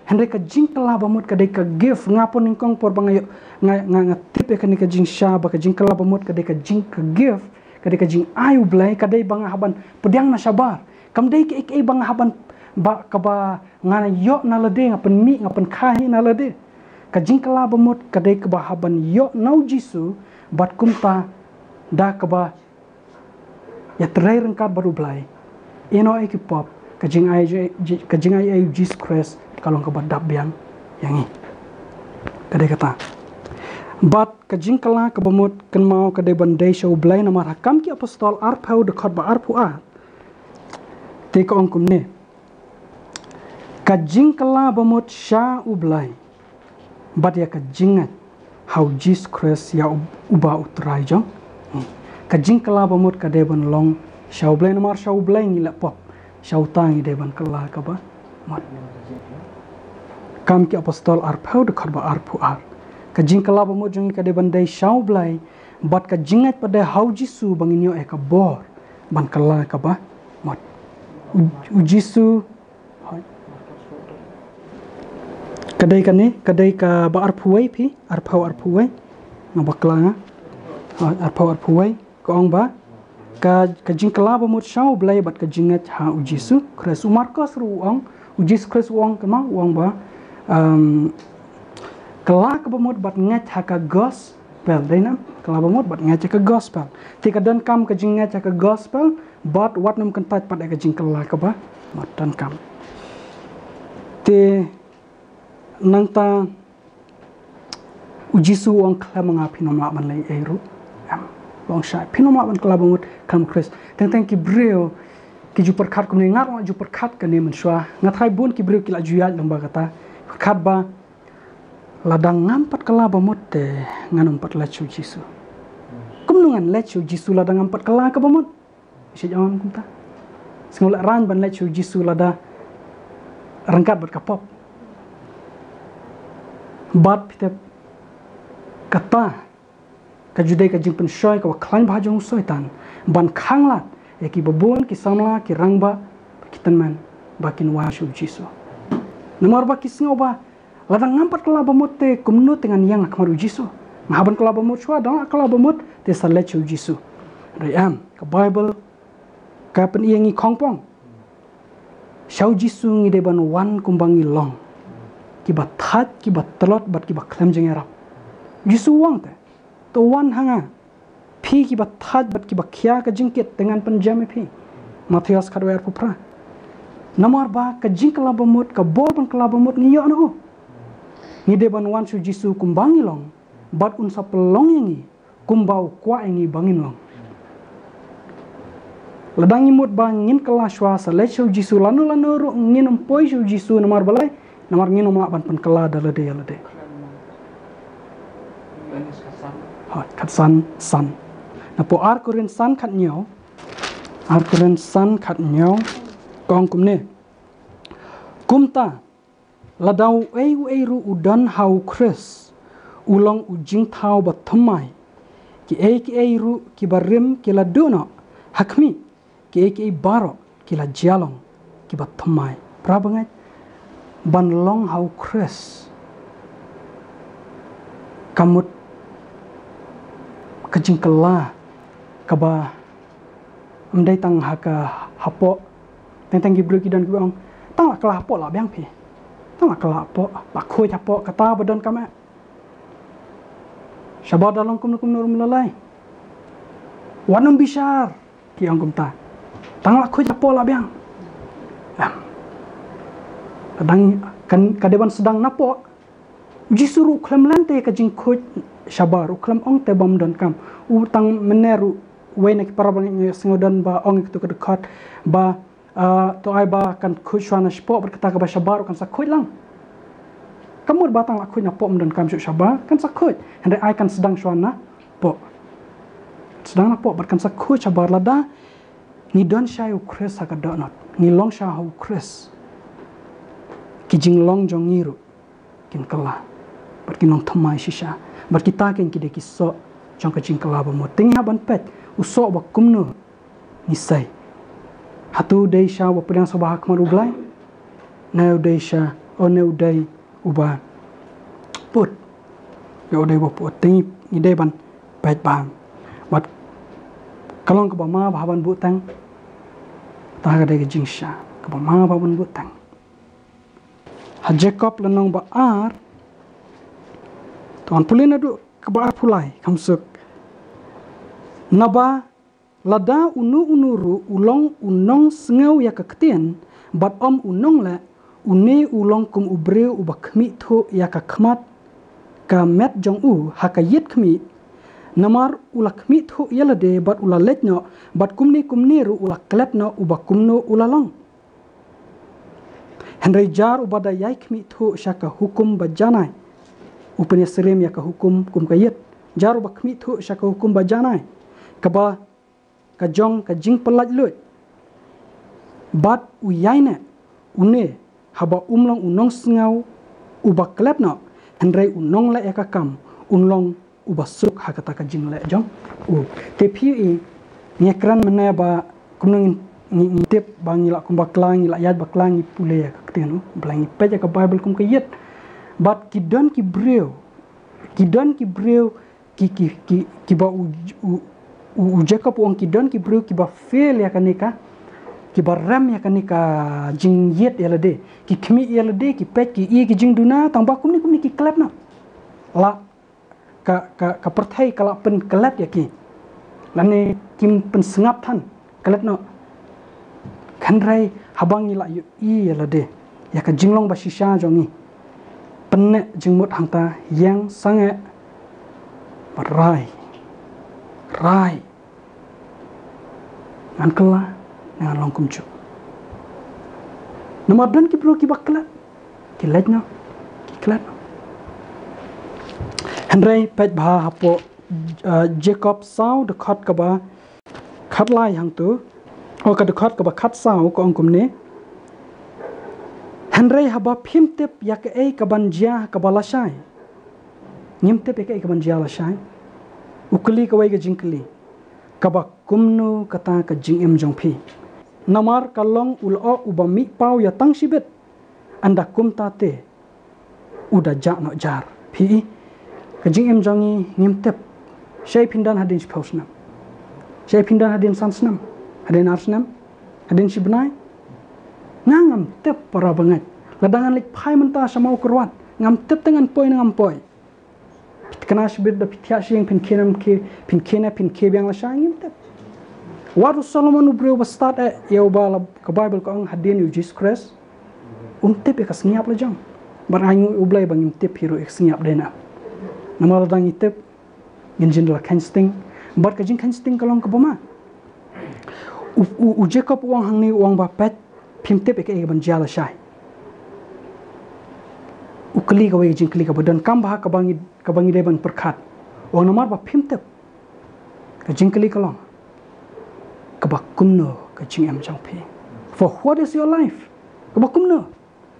hendre ka jing kelaba mut ka dai ka give ngapon ningkong por bangayo nga tip ka ni ka jing sha ba ka jing kelaba mut ka dai ka jing ka give ka dai ka jing ayu blai ka dai bang haban pedang na sabar kam dai ke bang haban ba ka ba ngana yo na lade ngapen mi ngapen khahi na lade ka jing kelaba mut ka dai ka ba haban yo nau jisu bat kumta da ka ba ya terai rengkat baru blai eno ai ki pop ka jing ai Jesus Christ kalau ka ba dab yang yangi ka dai kata bat ka jing kala ka bamut kan mau ka dai bandai show blai na mar hakam ki apostol arpau de khot ba arpu a te ko ongkum ne ka jing kala bamut sha ublai bat ya ka jingat how Jesus Christ ya uba utrai jong ka jing kala bamut ka deban long shau blai namar shau blai ngi la pop shau tangi deban kala ka ba mat kam ki apostol arpau de khot ba arpu ar ka jing kala bamut jong ka deban dai shau blai bat ka jingat pada how jisu banginyo e ka bor ban kala ka ba mat jisu kadai ka ni kadai ka ba arpuai pi arpau arpuai ngabakla nga arpau arpuai ko ong ba ka jing kala ba mut shau blai bat ka jingat ha u jisu Christ u Marcos ru ong u Jesus Christ ong kama ong ba kala ka ba mut bat ngat ha ka gospel dai na kala ba mut bat ngat ka gospel ti ka dan kam ka jingat ha ka gospel bat wat nam kan tat pat ka jing kala ka ba mat dan kam te nang ta ujisu ong kla mga pinoma man lai eru long sha pinoma man kla bamut kam Chris teng ki breu ki ju perkhat kum ngar ju perkhat ka ne man shwa ngathai bun ki breu ki la ju ya lamba kata perkhat ba ladang ngampat kla bamut te nganum pat la chu jisu kum nungan la chu jisu ladang ngampat kla ka bamut si jawam kum ta singula ran ban la chu jisu lada rangkat bat kapop bat pita kata ka judai ka jing pen shoy ka klan ba jong soitan ban khangla ki babon ki samla ki rangba kitan man bakin wa shu jisu namar ba kisngo ba ladang ngampat kala bamote kumno dengan yang akmaru jisu ngaban kala bamot shwa dang kala bamot te salet shu jisu rayam ka bible ka pen yengi khongpong shau jisu ngi de ban wan kumbangi long ki ba that ki ba telot bat ki ba klem jeng erap jisu wang te to wan hanga phi ki ba that bat ki ba khya ka jingket dengan penjam phi Matius kadwer pupra namar ba ka jingkala bamut ka boban kala bamut ni yo no ni de ban wan su jisu kumbangi long bat un sa pelong yangi kumbau kwa yangi bangin long ladangi mut ba ngin kala swasa le su jisu lanu ru ngin poi su jisu namar balai namar nginom la ban pen kala dalade yalade ha katsan san na po ar kurin san khat nyau ar kurin san khat nyau kong kumne kumta ladau ei ru udan hau Chris ulong ujing thau ba thamai ki ei ru ki barim ki la duna hakmi ki baro ki la jalong ki ba thamai prabangai ban long hau Chris kamut kajing kala kaba amdai tang haka hapo teng gibru kidan gibang tang la kala hapo la biang pi tang la kala hapo la khoi hapo kata badan kama shabad dalam kum nur melalai wanam bishar ki angkum ta tang la khoi hapo la biang kadang kan kadeban sedang napo jisuru klem lante kajing khoi shabar uklam ong te bam don kam utang meneru wena ki parabang singodan ba ong itu kedekat ba to ai ba kan khushwana spo berkata ka ba shabar kan sa khoi lang kamur batang la khoi na pom don kam su shabar kan sa khoi hande ai kan sedang shwana po sedang na po ber kan sa khoi shabar lada ni don shayu Chris ka donot ni long sha hu Chris ki jing long jong ngiru kin kala berkin long thamai shisha berkita ken ki de ki so jong ka jing kalaba mo ting haban pet usok ba kumno nisai hatu dei sha wa pedang sobah kamaru blai na dei sha o ne dei uba put yo dei ba put ting ni dei ban pet bang bat kalong ka ba ma baban bu tang ta ga dei jing sha ka ba ma baban bu tang ha Jacob lenong ba ar tuan pulin adu ka ba ar pulai kamsuk naba lada unuru ulong unong sengau ya kaktian bat om unong la une ulong kum ubreu ubakmi tho ya kakmat ka met jong u hakayit kmi namar ulakmi tho yalade bat ulaletno bat kumni ru ulakletno ubakumno ulalong Henry jar ubada yai kmi tho shaka hukum bajanai upanya serem ya ka hukum kum kayit jar ubakmi tho shaka hukum bajanai kaba kajong kajing pelat lut bat uyaina une haba umlong unong sengau ubak klepno hendrai unong la ekakam unlong ubasuk hakata kajing le jong tepi nyekran mena ba kunung ni tip bangi la kumbaklang la yad baklang pule ya kaktenu blangi peja ka bible kum kayet bat kidon ki breu ki ba u Jacob wong kidon ki breu ki ba fail ya kanika ki ba ram ya kanika jing yet ya lade ki kmi ya lade ki pet ki i ki jing duna tang ba kum ni ki klap na la ka perthai kala pen klap ya ki lane kim pen sengap than klap no khandrai habang ila yu i ya lade ya ka jinglong ba shisha jongi penne jingmut hangta yang sange rai an kala dengan long kumcu namadan ki bro ki bakla ki lejno ki klat Henry pet bha hapo Jacob sau de khat ka ba khat lai hang tu o ka de khat ka ba khat sau ko angkum ne Henry haba phim tep yak ei ka ban jia ka bala shai nim tep ek ei ka ban jia la shai ukli ka wai ga jingkli kaba kumnu kata ka jing em jong phi namar kalong ulo ubami pau ya tang sibet anda kum tate uda ja no jar phi ka jing em jongi ngim tep shay pindan hadin pausnam shay pindan hadin sansnam hadin arsnam hadin sibnai ngam tep para banget ladangan lik phai menta sama ukurwan ngam tep dengan poi ngam poi kena sibir da pitya sing pin kena biang la shangim tep waru Solomon ubreu ba start ya ubala ka bible ko ang hadin yu Jesus Christ tep ka sniap la jang barangu ublai bangim tep hero ek sniap dena namal dang tep ginjin la kansting bar ka jing kansting kalong ka boma u Jacob wang hang ni wang ba pet phim tep ek ban jala shai ukli ka wai jing kli ka badan kam ba ka bangi deban perkhat wang namar ba phim tep ka jing kli kalong ka ba kumno ka jing em jang phi for what is your life ka ba kumno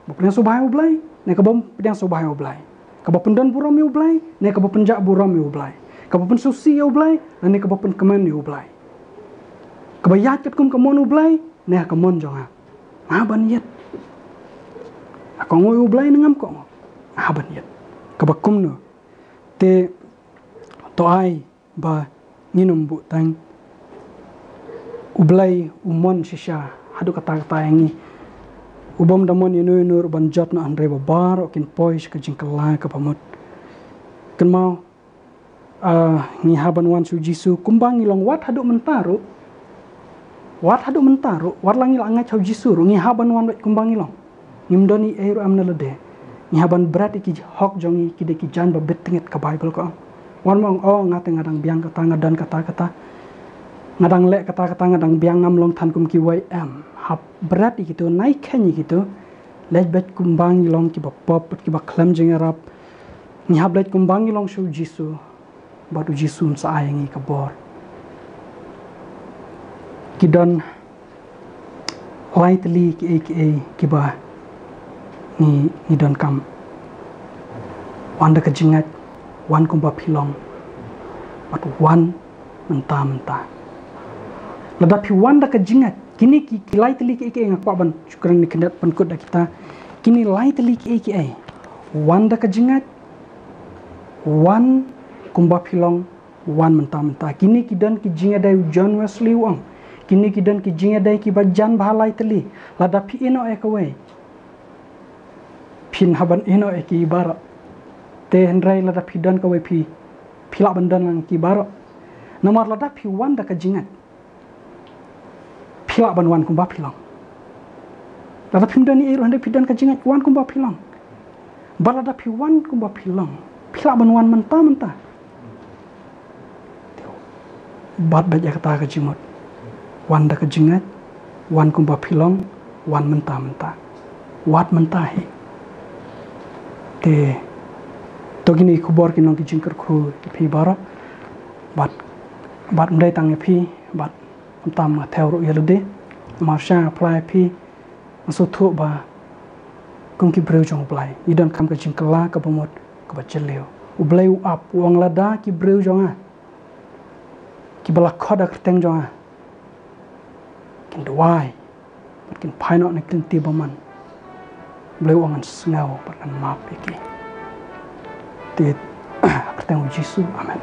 ba pedang subhai ublai ne ka bom pedang subhai ublai ka ba pendan buram ublai ne ka ba penjak buram ublai ka ba pen susi ublai ne ka ba pen keman ublai ka ba yat kum ka mon ublai ne ka mon jong ha ban yet ka ngoi ublai ngam ko ha ban yet ka ba kumno te to ai ba nginum bu tang ublai umon shisha hadu kata yangi ubom damon inu ban jot na andre babar okin pois ka jingkala ka pamut ken mau ngi haban wan su jisu kumbang ilong wat hadu mentaru wat langi la ngai chau jisu ngi haban wan kumbang ilong ngimdoni eru amna lede ngi haban berat iki hok jongi ki de ki jan ba betinget ka bible ko wan mong ngate ngadang biang kata ngadan kata ngadang le kata ngadang biang ngam long tan kum ki wai am hap berat iki tu naik khenyi gitu lej bet kumbang ilong ki ba pop ki ba klam jing arab ni hab lej kumbang ilong shu jisu batu jisu sa ayangi ka bor kidon lightly ki ba ni don kam wanda ka jingat wan kum ba philong But wan mentah-mentah. Ladapi wan dah kejingat. Kini kilai telik iki ngakwa ban syukuran ni kendat penkut dah kita. Kini lai telik iki ai. Wan dah kejingat. Wan kumba pilong. Wan mentah-mentah. Kini kidan ki jinga dai John Wesley wang. Kini kidan ki jinga dai ki bajan bahalai teli. Ladapi ino kawe. Pin haban ino ki ibarat. Te hendrai ladapi dan kawe pi. Pilak bandan lang ki ibarat. Nomor ladapi wan dah kejingat. Pilak ban wan kumba pilong. Ladapi mdani iru hendai pidan kejingat wan kumba pilong. Baladapi wan kumba pilong. Pilak ban wan mentah-mentah. Bat baca kata kejimut. Wan dah kejingat, wan kumba pilong, wan mentah-mentah. Wat mentahi. Te togini kubor kinong kijingker ku pi bara. Bat mdai tang pi, bat tam theo ru yelode. Marsha apply pi. Masuk tu ba kung ki breu jong apply. Idan kam kejingkela ke pemut ke baceleu. Ublai up wang lada ki breu jong ki bala khoda kerteng jong kin duai kin painok ni kin tibaman bleu angan sngau pakan map iki ti kerteng Yesus amen.